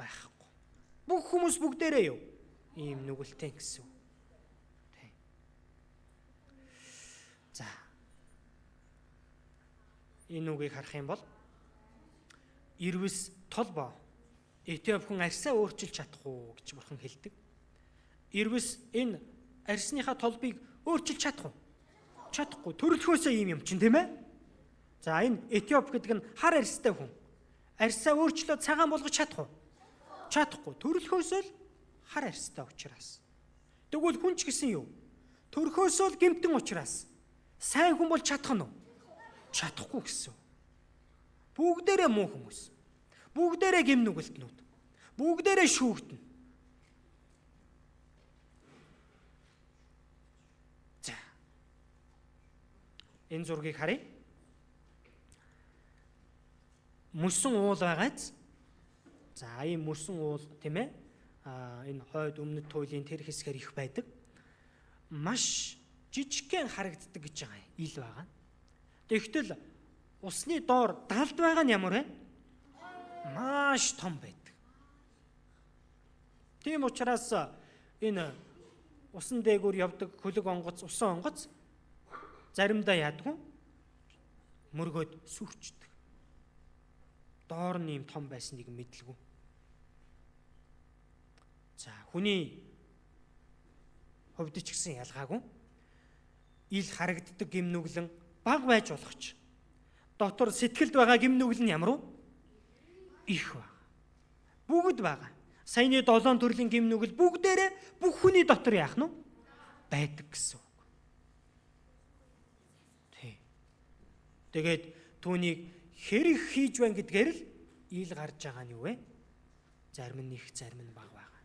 Байхгүй. Бүх хүмүүс бүгдээрээ юу? Ийм нүгэлтэй гэсэн. За. Энэ үгийг харах юм бол Ирвэс толбоо Этиоп хүн арьсаа өөрчилж чадах уу гэж Бурхан хэлдэг. Ирвэс энэ арьсныхаа толбыг өөрчилж чадах уу? Чадахгүй. Төрөлхөөсөө ийм юм чинь тийм ээ? За энэ Этиоп гэдэг нь хар арьстай хүн. Арьсаа өөрчлөөд цагаан болгож чадах уу? Чадахгүй. Төрөлхөөсөө л хар арьстай учраас. Тэгвэл хүн ч гэсэн юу? Төрхөөсөө л гэмтэн учраас сайн хүн бол чадах нь уу? Чадахгүй гэсэн. Бүгдээрээ муу хүмүүс. Бүгдээрээ гэм нүгэлтнүүд. Бүгдээрээ шүүгтэн. За. Энэ зургийг харъя. Мөсөн уул байгааз. За, ийм мөсөн уул тийм ээ. Энэ хойд өмнөд туйлын тэр хэсгээр их байдаг. Маш жижигхэн харагддаг гэж байгаа ил байгаа. Тэгтэл усны доор далд байгаа нь ямар вэ? Маш том байдаг. Тийм учраас энэ усан дээгүүр явдаг хөлөг онгоц, усан онгоц заримдаа яадгүй мөргөөд сүрчдэг. Доор нь юм том байсныг мэдлгүй. За, хүний хувьд ч гэсэн ялгаагүй. Ил харагддаг гимнүглэн баг байж болох ч дотор сэтгэлд байгаа гимнүгэл нь ямар вэ? Их байна. Бүгд байгаа. Саяны 7 төрлийн гимнүгэл бүгдээрээ бүх хүний дотор яах нь байдаг гэсэн үг. Тий. Тэгээд түүнийг хэрэг хийж байна гэдгээр л ил гарч байгаа нь юу вэ? Зарим нь их, зарим нь бага байгаа.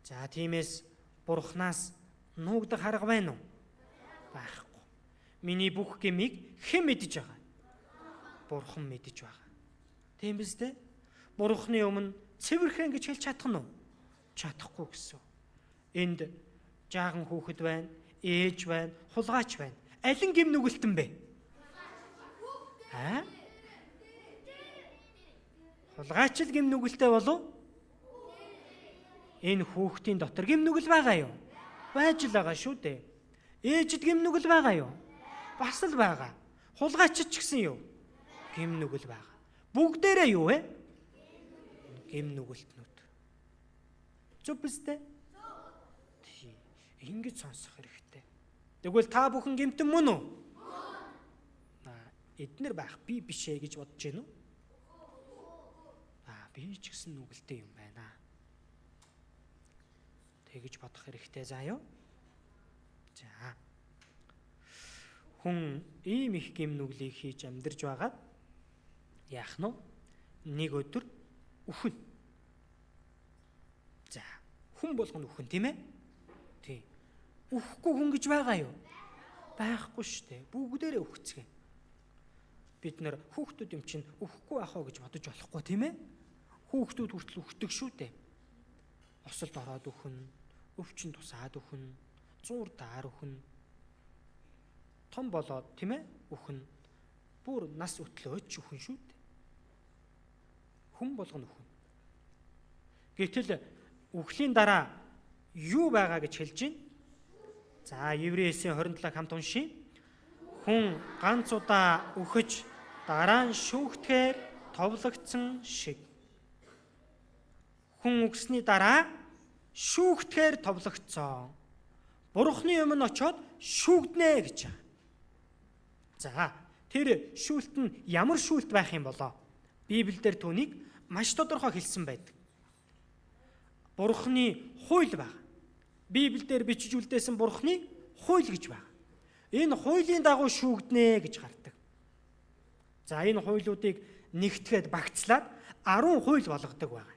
За тиймээс Бурханаас нуугдах арга байна уу? Байхгүй. Миний бүх гмийг хэн мэдэж байгаа? Бурхан мэдэж байгаа. Тийм биз дээ? Бурханы өмнө цэвэрхэн гэж хэлж чадах нь уу? Чадахгүй гэсэн. Энд жаахан хүүхэд байна, ээж байна, хулгайч байна. Аль нь гим нүгэлтэн бэ? Хулгайч л гим нүгэлтэй болов? Энэ хүүхдийн дотор гим нүгэл байгаа юу? Байж л байгаа шүү дээ. Ээжид гим нүгэл байгаа юу? Бас л байгаа. Хулгайчид ч гэсэн юу? Гим нүгэл байгаа. Бүгдээрээ юу вэ? Гим нүгэлтнүүд. Зүг биз дээ? Тийм. Ингэж сонсох хэрэгтэй. Тэгвэл та бүхэн гимтэн мөн үү? Эднэр байх би биш ээ гэж бодож байна уу? Би ч гэсэн нүгэлтэй юм байна. Тэгэж бодох хэрэгтэй заа юу? За. Хүн ийм их гим нүглийг хийж амьдарч байгаад яах нь? Нэг өдөр үхэн. За. Хүн болгоно үхэн тийм ээ? Тийм. Үхэхгүй хүн гэж байгаа юу? Байхгүй шүү дээ. Бүгдээрээ үхцгээ. бид нэр хүүхдүүд юм чинь өгөхгүй байхаа гэж бодож болохгүй тийм ээ. Хүүхдүүд хүртэл өгдөг шүү дээ. Осолд ороод өгнө, өвчин тусаад өгнө, зуур даар өгнө. Том болоод тийм ээ өгнө. Бүр нас өтлөөч өгнө шүү дээ. Хүн болгоно өгнө. Гэтэл үхлийн дараа юу байгаа гэж хэлж байна? За Еврейсийн 27 хамт уншия. Хүн ганц удаа үхэж дараа нь шүүхтгээр товлогдсон шиг. Хүн үгсний дараа шүүхтгээр товлогдсон. Бурхны өмнө очиод шүүгднэ гэж байна. За тэр шүүлт нь ямар шүүлт байх юм болоо? Библиэлд түүнийг маш тодорхой хэлсэн байдаг. Бурхны хууль байна. Библиэлд бичиж үлдээсэн Бурхны хууль гэж байна. Энэ хуулийн дагуу шүүгднэ гэж гардаг. За энэ хуулиудыг нэгтгэхэд багцлаад 10 хууль болгодог байна.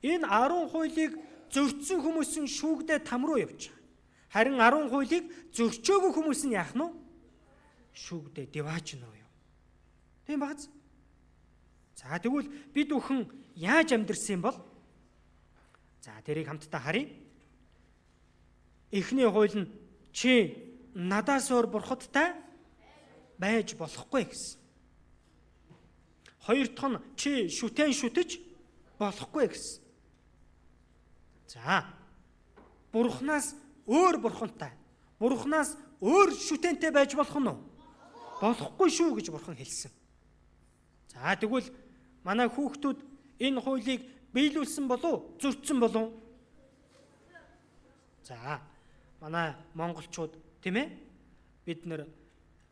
Энэ 10 хуулийг зөрчсөн хүмүүс нь шүүгдээ там руу явж байгаа. Харин 10 хуулийг зөрчөөгүй хүмүүс нь яах нь вэ? Шүүгдээ дивааж нөө юу. Тийм багц. За тэгвэл бид бүхэн яаж амьдрсан юм бол? За тэрийг хамтдаа харъя. Эхний хууль нь чи надаас өөр бурхадтай байж болохгүй гэсэн. Хоёр дахь нь чи шүтэн шүтэж болохгүй гэсэн. За бурхнаас өөр бурхантай, бурхнаас өөр шүтэнтэй байж болох нь уу? Болохгүй шүү гэж бурхан хэлсэн. За тэгвэл манай хүүхдүүд энэ хуулийг биелүүлсэн болов, зөрчсөн болов? За манай монголчууд тийм ээ бид нар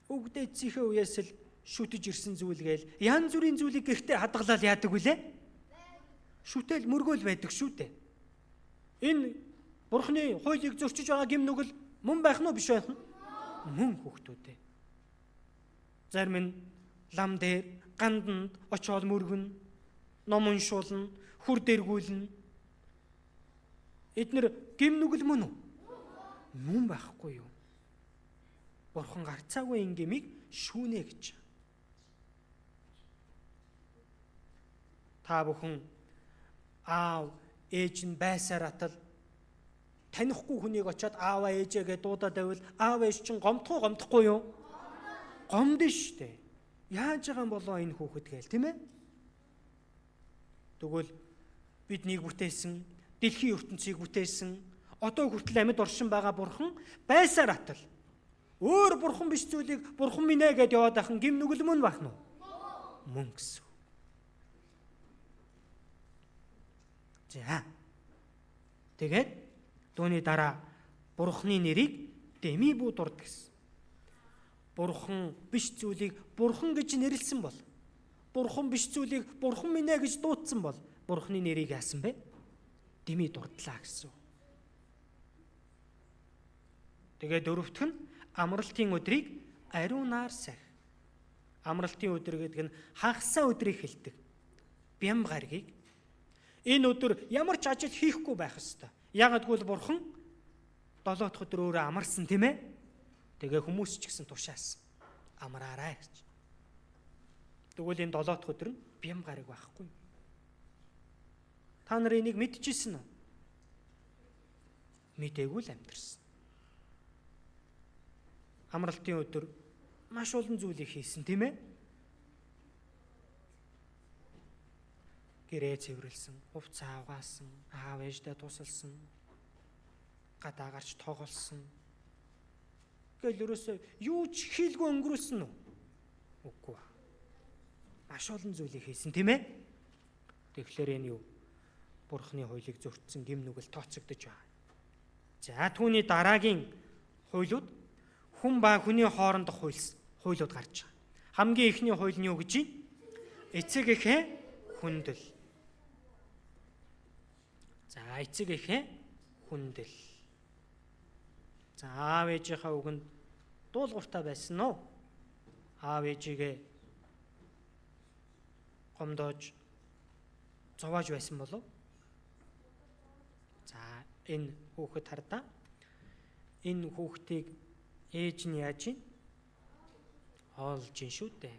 өвгдөө эцсийнхээ үеэс л шүтэж ирсэн зүйл гээл янз бүрийн зүйлийг гэртээ хадгалаад яадаг вүлээ? Шүтэл мөргөөл байдаг шүү дээ. Энэ бурхны хуулийг зөрчиж байгаа гим нүгэл мөн байх нь уу биш байх нь? Мөн хүүхдүүдээ. Зарим нь лам дээр ганданд очоод мөргөн, ном уншуулна, хүр дэргүүлнэ. Эднэр гим нүгэл мөн үү? Мөн байхгүй юу? Бурхан гарцаагүй ингимийг шүүнэ гэж. Та бүхэн аав ээж нь байсаар атал танихгүй хүнийг очиод ааваа ээжээгээ дуудаад байвал аав ээж чинь гомдохгүй юу? Гомдно штэ. Яаж байгаа юм болоо энэ хүүхэд гээл тийм ээ? Тэгвэл биднийг бүтээсэн, дэлхийн ертөнцийг бүтээсэн, одоо хүртэл амьд оршин байгаа бурхан байсаар атал. Өөр бурхан биш зүйлийг бурхан минь ээ гэдээ яваад ахын гим нүгэл мөн байх нь уу? Мөн гэсэн. За. Тэгээд түүний дараа бурхны нэрийг Деми бүү дурд гэсэн. Бурхан биш зүйлийг бурхан гэж нэрлсэн бол, бурхан биш зүйлийг бурхан минь ээ гэж дуудсан бол бурхны нэрийг яасан бэ? Деми дурдлаа гэсэн. Тэгээд дөрөвтг нь амралтын өдрийг ариунаар сах. Амралтын өдөр гэдэг нь хагасаа өдрийг хэлдэг. Бям гаргийг. Энэ өдөр ямар ч ажил хийхгүй байх ёстой. Яагад гэвэл бурхан 7 дахь өдөр өөрөө амарсан тийм ээ. Тэгээ хүмүүс ч гэсэн тушаасан. Амраарай гэж. Тэгвэл энэ 7 дахь өдөр нь бям гариг байхгүй. Та нар энийг мэдчихсэн үү? Мэдээгүй л амьдэрсэн. Амралтын өдөр маш олон зүйлийг хийсэн тийм ээ. Гэрээ цэвэрлсэн, хувцас авгаасан, аав ээждээ тусалсан, гадаа гарч тоглосон. Гэл ерөөсөө юу ч хийлгүй өнгөрүүлсэн үү? Үгүй. Маш олон зүйлийг хийсэн тийм ээ. Тэгэхээр энэ юу? Бурхны хуулийг зөрчсөн гим нүгэл тооцогдож байгаа. За түүний дараагийн хуулиуд хүн ба хүний хоорондох хуулиуд гарч байгаа. Хамгийн ихний хууль нь юу гэж юм? Эцэг эхээ хүндэл. За эцэг эхээ хүндэл. За аав ээжийнхээ үгэнд дуулууртай байсан уу? Аав ээжигээ гомдоож зовоож байсан болов? За энэ хүүхэд хардаа. Энэ хүүхдийг ээж нь яаж ийн? Олж ийн шүү дээ.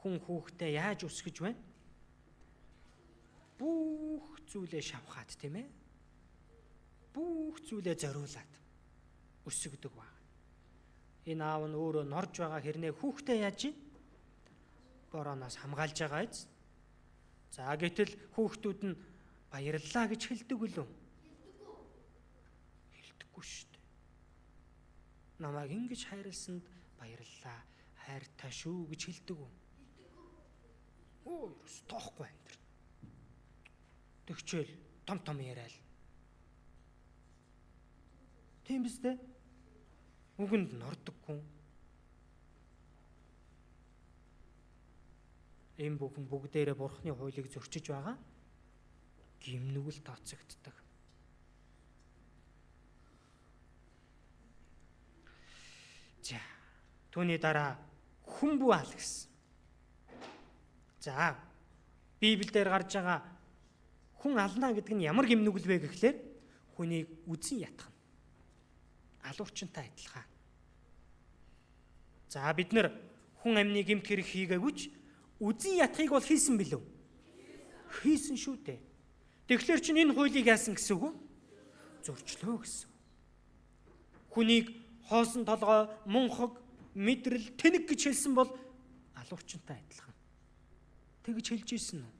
хүн хүүхдээ яаж өсгөж байна? Бүх зүйлээ шавхаад тийм ээ. Бүх зүйлээ зориулаад өсгөдөг баг. Энэ аав нь өөрөө норж байгаа хэрнээ хүүхдээ яаж ийн? Борооноос хамгаалж байгаа биз? За гэтэл хүүхдүүд нь баярлалаа гэж хэлдэг үлээ. Хэлдэггүй шүү дээ. Намайг ингэж хайрлсанд баярлалаа, хайртай шүү гэж хэлдэг үү? Оо, ерөөс тоохгүй энэ төр. Тэгчээл том яриад. Тийм биз дээ? Үгэнд нордоггүй. Ийм бүхэн бүгдээрээ Бурхны хуулийг зөрчиж байгаа гимнүгэл тооцогддог. За, түүний дараа хүмбүү аал гэсэн. За, Библиэлд гарч байгаа хүн ална гэдэг нь ямар гимнүгэл вэ гэхлээр хүнийг үзэн ятгах. Алуурчинтай адилхан. За бид нар хүн амны гэмт хэрэг хийгээгүйч үзэн ятхыг бол хийсэн билүү? Хийсэн шүү дээ. Тэгэхээр чинь энэ хуулийг яасан гэсэн үг үү? Зөрчлөө гэсэн. Хүнийг хоосон толгой, мунхаг, мэдрэл, тэнэг гэж хэлсэн бол алуурчинтай адилхан. Тэгж хэлж ийсэн үү?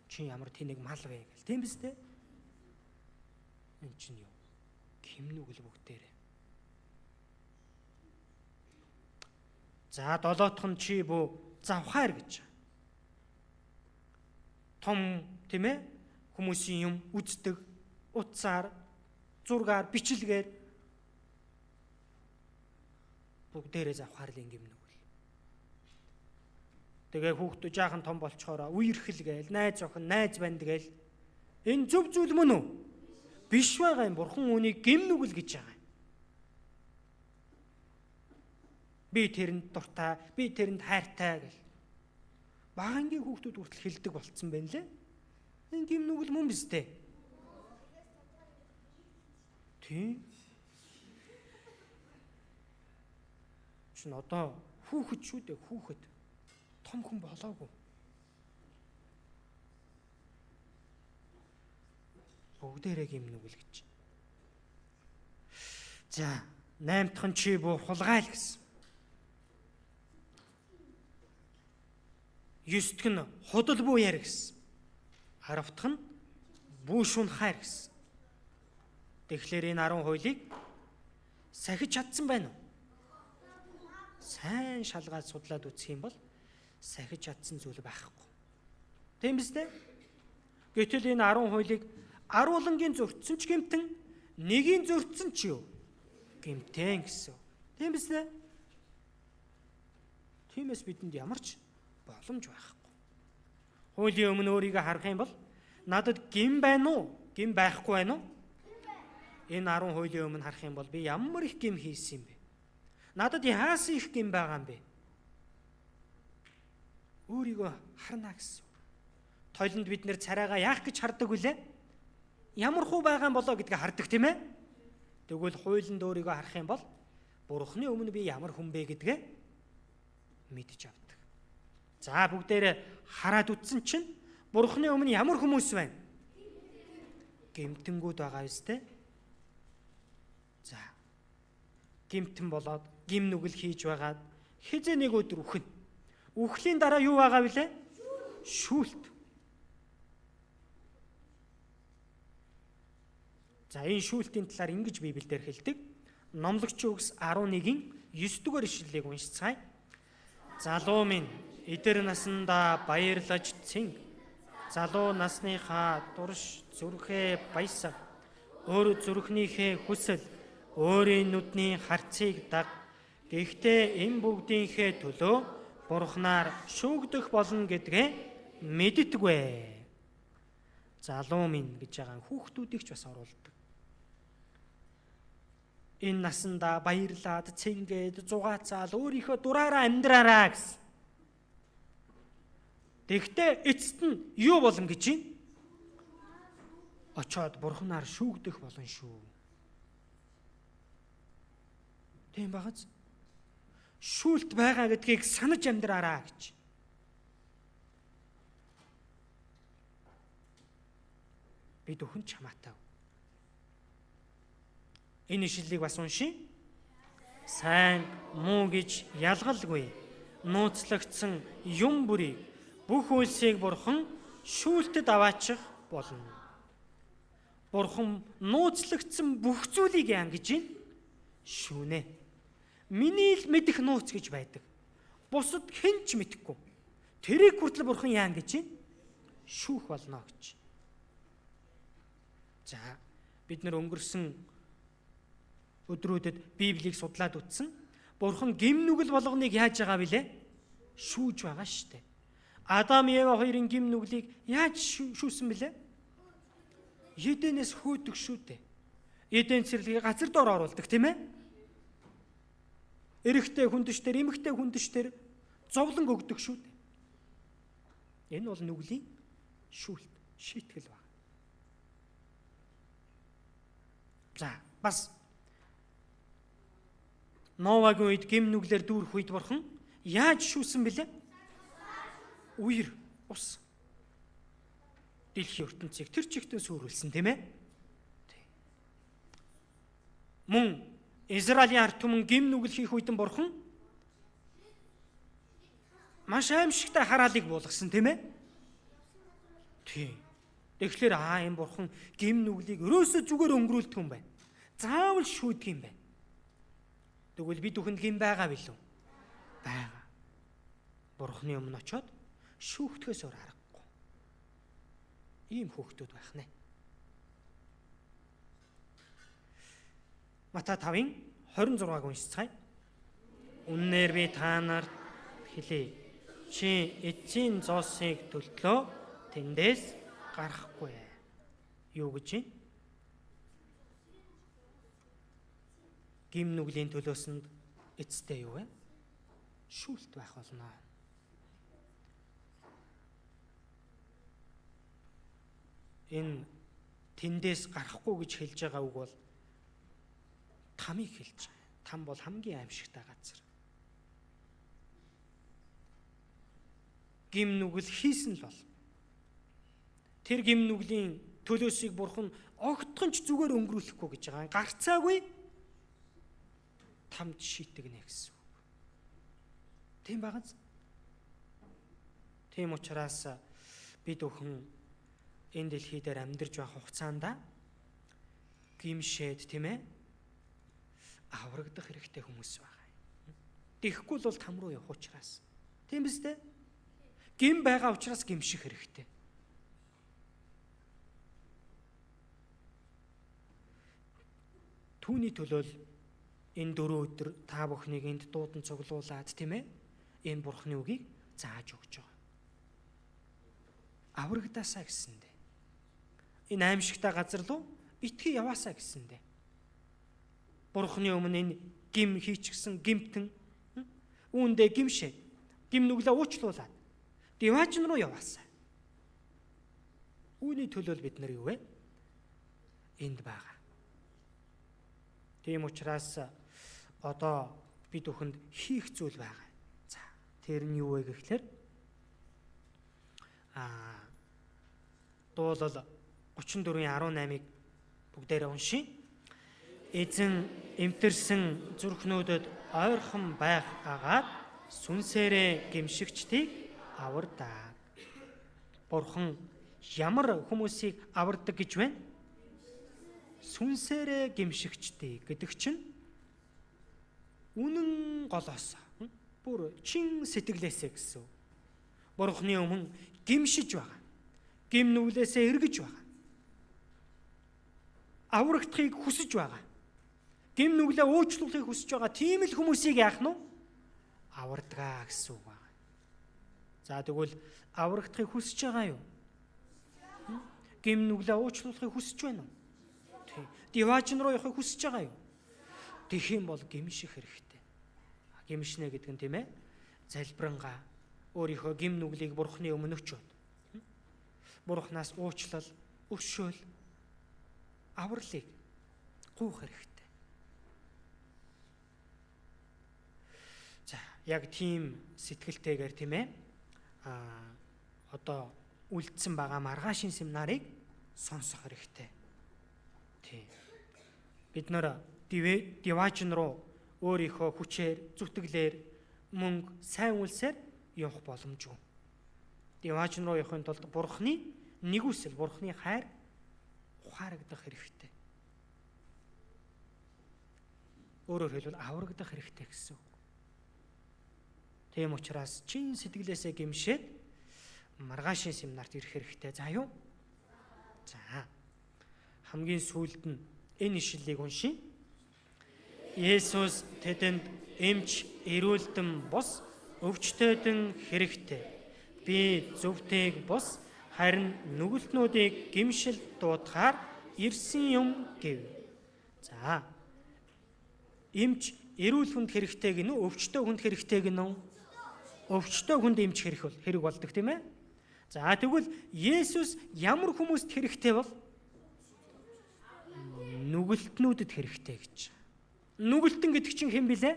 Чи ямар тэнэг мал вэ гэл. Тийм биз дээ? Энэ чинь юу? Гимнүгэл бүгдээрээ. За долоотх нь чи бүү завхаар гэж. Том тийм ээ хүмүүсийн юм үздэг утсаар, зургаар, бичлэгээр бүгдээрээ завхаарлын гимнүгэл. Тэгээ хүүхдүүд жаахан том болчхороо үерхэл гээл, найз охин, найз банд гээл. Энэ зөв зүйл мөн үү? Биш байгаа юм. Бурхан үүнийг гимнүгэл гэж байгаа. Би тэрэнд дуртай, би тэрэнд хайртай гэл. Багангийн хүүхдүүд хүртэл хэлдэг болцсон байна лээ. Энэ гимнүгэл мөн биз дээ? Тийм. Чин одоо хүүхэд шүү дээ, хүүхэд. Том хүн болоогүй. Бүгдээрээ гимнүгэл гэж. За, 8 дахь нь чи бүү хулгайл гэсэн. 9 дахь нь худал буу яар гэсэн. 10 дахь нь бүү шун хайр гэсэн. Тэгэхээр энэ 10 хуулийг сахиж чадсан байна уу? Сайн шалгаад судлаад үзэх юм бол сахиж чадсан зүйл байхгүй. Тийм биз дээ? Гэтэл энэ 10 хуулийг аруулангийн зөрчсөн ч гэмтэн, нэгийн зөрчсөн ч юу? Гэмтэн гэсэн. Тийм биз дээ? Тиймээс бидэнд ямар ч боломж байхгүй. Хуулийн өмнө өөрийгөө харах юм бол надад гим байна уу? Гим байхгүй байна уу? Энэ 10 хуулийн өмнө харах юм бол би ямар их гим хийсэн юм бэ? Надад яасан их гим байгаа юм бэ? Өөрийгөө харна гэсэн. Тойлонд бид нэр царайгаа яах гэж хардаг вүлээ? Ямар хуу байгаа юм болоо гэдгийг хардаг тийм ээ? Тэгвэл хуулинд өөрийгөө харах юм бол Бурхны өмнө би ямар хүн бэ гэдгээ мэдж авдаг. За бүгдээрээ хараад үтсэн чинь Бурхны өмнө ямар хүмүүс байна? Гэмтэнгүүд байгаа биз дээ? За. Гэмтэн болоод гим нүгэл хийж байгаад хизээ нэг өдөр үхэн. Үхлийн дараа юу байгаа вүлээ? Шүүлт. За энэ шүүлтийн талаар ингэж Библиэлд хэлдэг. Номлогчийн үгс 11-ийн 9-р ишлэлийг уншицгаая. Залуу минь эдэр насандаа баярлаж цэнг. Залуу насныхаа дурш зүрхээ баясаг. Өөр зүрхнийхээ хүсэл, өөрийн нүдний харцыг даг. Гэхдээ энэ бүгдийнхээ төлөө Бурхнаар шүүгдэх болно гэдгээ мэддэгвэ. Залуу минь гэж байгаа хүүхдүүдийг ч бас оруулдаг. Энэ насандаа баярлаад цэнгээд зугаацаал өөрийнхөө дураараа амьдраараа гэсэн. Тэгтээ эцэст нь юу болно гэж юм? Очоод Бурхнаар шүүгдэх болно шүү. Тийм багаз. шүүлт байгаа гэдгийг санаж амьдраараа гэж. Бид өхөн чамаатай. Энэ ишлэлийг бас уншия. Сайн муу гэж ялгалгүй нууцлагдсан юм бүрийг бүх үйлсийг Бурхан шүүлтэд аваачих болно. Бурхан нууцлагдсан бүх зүйлийг яан гэж байна? Шүүнэ. Миний л мэдэх нууц гэж байдаг. Бусад хэн ч мэдэхгүй. Тэрийг хүртэл Бурхан яан гэж байна? Шүүх болно гэж. За, бид нар өнгөрсөн өдрүүдэд Библийг судлаад үтсэн. Бурхан гим нүгэл болгоныг яаж байгаа билээ? Шүүж байгаа шүү дээ. Адам Ева хоёрын гим нүглийг яаж шүүсэн билээ? Эденээс хөөдөг шүү дээ. Эден цэрлэгийг газар доор оруулдаг, тийм ээ? Эрэгтэй хүндэштэр, эмэгтэй хүндэштэр зовлон өгдөг шүү дээ. Энэ бол нүглийн шүүлт, шийтгэл баг. За, бас Новагийн үед гим нүглэр дүүрэх үед Бурхан яаж шүүсэн бэлээ? Үер, ус. Дэлхийн ертөнцийг тэр чигтээ сүрүүлсэн, тийм ээ? Мөн Израилийн ард түмэн гим нүгэл хийх үед Бурхан маш аимшигтай хараалыг буулгасан, тийм ээ? Тийм. Тэгэхээр энэ Бурхан гим нүглийг өрөөсөө зүгээр өнгөрүүлдэг юм байна. Заавал шүүдэг юм байна. Тэгвэл бид бүхэнд гим байгаа билүү? Байгаа. Бурханы өмнө очиод шүүхтгээс өөр аргагүй. Ийм хүүхдүүд байх нэ. Матай 5:26-г уншицгаая. Үннээр би та нарт хэлье. Чи эцсийн зоосыг төлтлөө тэндээс гарахгүй. Юу гэж юм? Гим нүглийн төлөөсөнд эцтэй юу вэ? Шүүлт байх болно. Энэ тэндээс гарахгүй гэж хэлж байгаа үг бол тамыг хэлж байгаа. Там бол хамгийн аимшигтай газар. Гим нүгэл хийсэн л бол. Тэр гим нүглийн төлөөсийг Бурхан огтхон ч зүгээр өнгөрүүлэхгүй гэж байгаа. Гарцаагүй тамд шийтгэнэ гэсэн үг. Тийм багаз. Тийм учраас бид өхөн энэ дэлхий дээр амьдарч байх хугацаанд гимшээд, тийм ээ, аврагдах хэрэгтэй хүмүүс байгаа. Тэгэхгүй бол там руу явах учраас. Тийм биз дээ? Гим байгаа учраас гимших хэрэгтэй. Түүний төлөө энэ 4 өдөр та бүхнийг энд дуудан цуглуулад, тийм ээ, энэ Бурханы үгийг зааж өгч байгаа. Аврагдаасаа гэсэндээ. Энэ аимшигтай газар руу итгий яваасаа гэсэндээ. Бурханы өмнө энэ гим хийчихсэн гимтэн үүндээ гимшээ. Гим нүглээ уучлуулад диваажн руу яваасаа. Үүний төлөө бид нар юу вэ? Энд байгаа. Тийм учраас одоо бид бүхэнд хийх зүйл байгаа. За, тэр нь юу вэ гэхлээр дуулал 34:18-ыг бүгдээрээ уншия. Эзэн эмтэрсэн зүрхнүүдэд ойрхон байх агаад сүнсээрээ гимшигчдийг авардаг. Бурхан ямар хүмүүсийг авардаг гэж байна? Сүнсээрээ гимшигчдийг гэдэг чинь үнэн голоос бүр чин сэтгэлээсээ гэсэн. Бурханы өмнө гимшиж байгаа. Гим нүглээсээ эргэж байгаа. Аврагдахыг хүсэж байгаа. Гим нүглээ уучлуулахыг хүсэж байгаа. Тийм л хүмүүсийг яах нь вэ? Авардгаа гэсэн үг байна. За тэгвэл аврагдахыг хүсэж байгаа юу? Гим нүглээ уучлуулахыг хүсэж байна уу? Тийм. Диваажн руу явахыг хүсэж байгаа юу? Тэгэх юм бол гимших хэрэгтэй. Гимшнэ гэдэг нь, тийм ээ, залбирангаа өөрийнхөө гим нүглийг Бурханы өмнө өчөөд Бурханаас уучлал, өршөөл, авралыг гуйх хэрэгтэй. За, яг тийм сэтгэлтэйгээр тийм ээ одоо үлдсэн байгаа маргаашийн семинарыг сонсох хэрэгтэй. Тий. Бид нэр диваачн руу өөрийнхөө хүчээр, зүтгэлээр, мөнгө, сайн үйлсээр явах боломжгүй. Диваачн руу явахын тулд Бурхны нэгүсэл, Бурхны хайр ухаарагдах хэрэгтэй. Өөрөөр хэлбэл аврагдах хэрэгтэй гэсэн үг. Тийм учраас чин сэтгэлээсээ гэмшээд маргаашийн семинарт ирэх хэрэгтэй. За юу? За. Хамгийн сүүлд нь энэ ишлэлийг уншийе. Есүс тэдэнд эмч эрүүлдэн бус өвчтөдөн хэрэгтэй. Би зөвтэйг бус харин нүгэлтнүүдийг гимшил дуудахаар ирсэн юм гэв. За. Эмч эрүүл хүнд хэрэгтэй гинүү, өвчтөө хүнд хэрэгтэй гинүү? Өвчтөө хүнд эмч хэрэг болдог тийм ээ? За тэгвэл Есүс ямар хүмүүст хэрэгтэй бол? Нүгэлтнүүдэд хэрэгтэй гэж. Нүгэлтэн гэдэг чинь хэн билээ?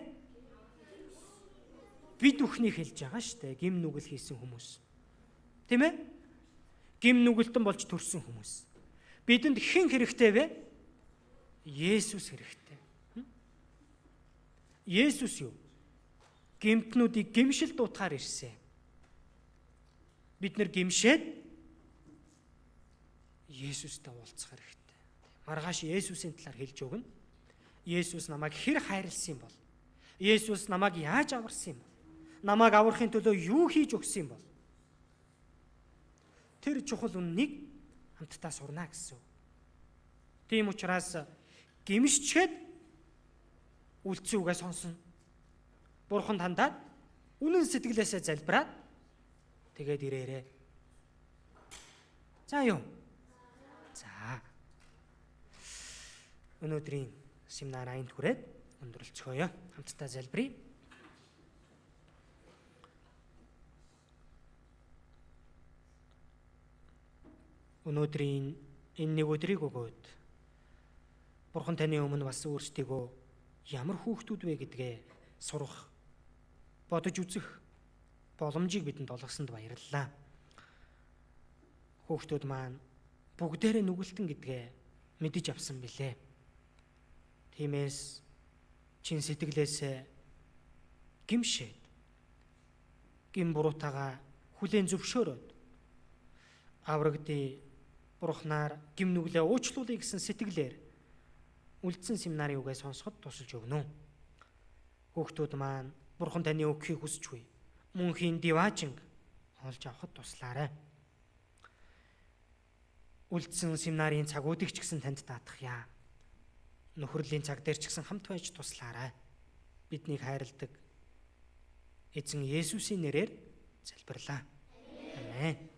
Бид бүхнийг хэлж байгаа шүү дээ. Гим нүгэл хийсэн хүмүүс. Тийм ээ? Гим нүгэлтэн болж төрсөн хүмүүс. Бидэнд хэн хэрэгтэй вэ? Есүс хэрэгтэй. Есүс юу? Гимтнүүдийг гимшил дуутахаар ирсэн. Бид нэр гимшээд Есүстэй уулзах хэрэгтэй. Маргааш Есүсийн талаар хэлж өгнө. Есүс намайг хэр хайрлсан бол? Есүс намайг яаж аварсан юм бол? Намайг аврахын төлөө юу хийж өгсөн юм бол? Тэр чухал үннийг хамтдаа сурна гэсэн. Тийм учраас гимшчихэд үлдсэн үгээ сонсно. Бурхан тандаад үнэн сэтгэлээсээ залбираад тэгээд ирээрээ. За юу? За. Өнөөдрийн семинар аянд хүрээд өндөрлцгөөё. Хамтдаа залбирая. Өнөөдрийн энэ нэг өдрийг өгөөд Бурхан таны өмнө бас өөрсдийгөө ямар хүүхдүүд вэ гэдгээ сурах, бодож үзэх боломжийг бидэнд олгосонд баярлалаа. Хүүхдүүд маань бүгдээрээ нүгэлтэн гэдгээ мэдэж авсан билээ. Тиймээс чин сэтгэлээсээ гимшээд гим буруутаага хүлээн зөвшөөрөөд аврагдъя, Бурхнаар гим нүглээ уучлуулъя гэсэн сэтгэлээр үлдсэн семинарын үгээ сонсоход тусалж өгнө. Хүүхдүүд маань Бурхан таны өгөхийг хүсч буй. Мөнхийн диваачинг олж авахд туслаарай. Үлдсэн семинарын цагуудыг ч гэсэн танд даатгая. Нөхөрлийн цаг дээр ч гэсэн хамт байж туслаарай. Биднийг хайрладаг эзэн Есүсийн нэрээр залбирлаа. Амен.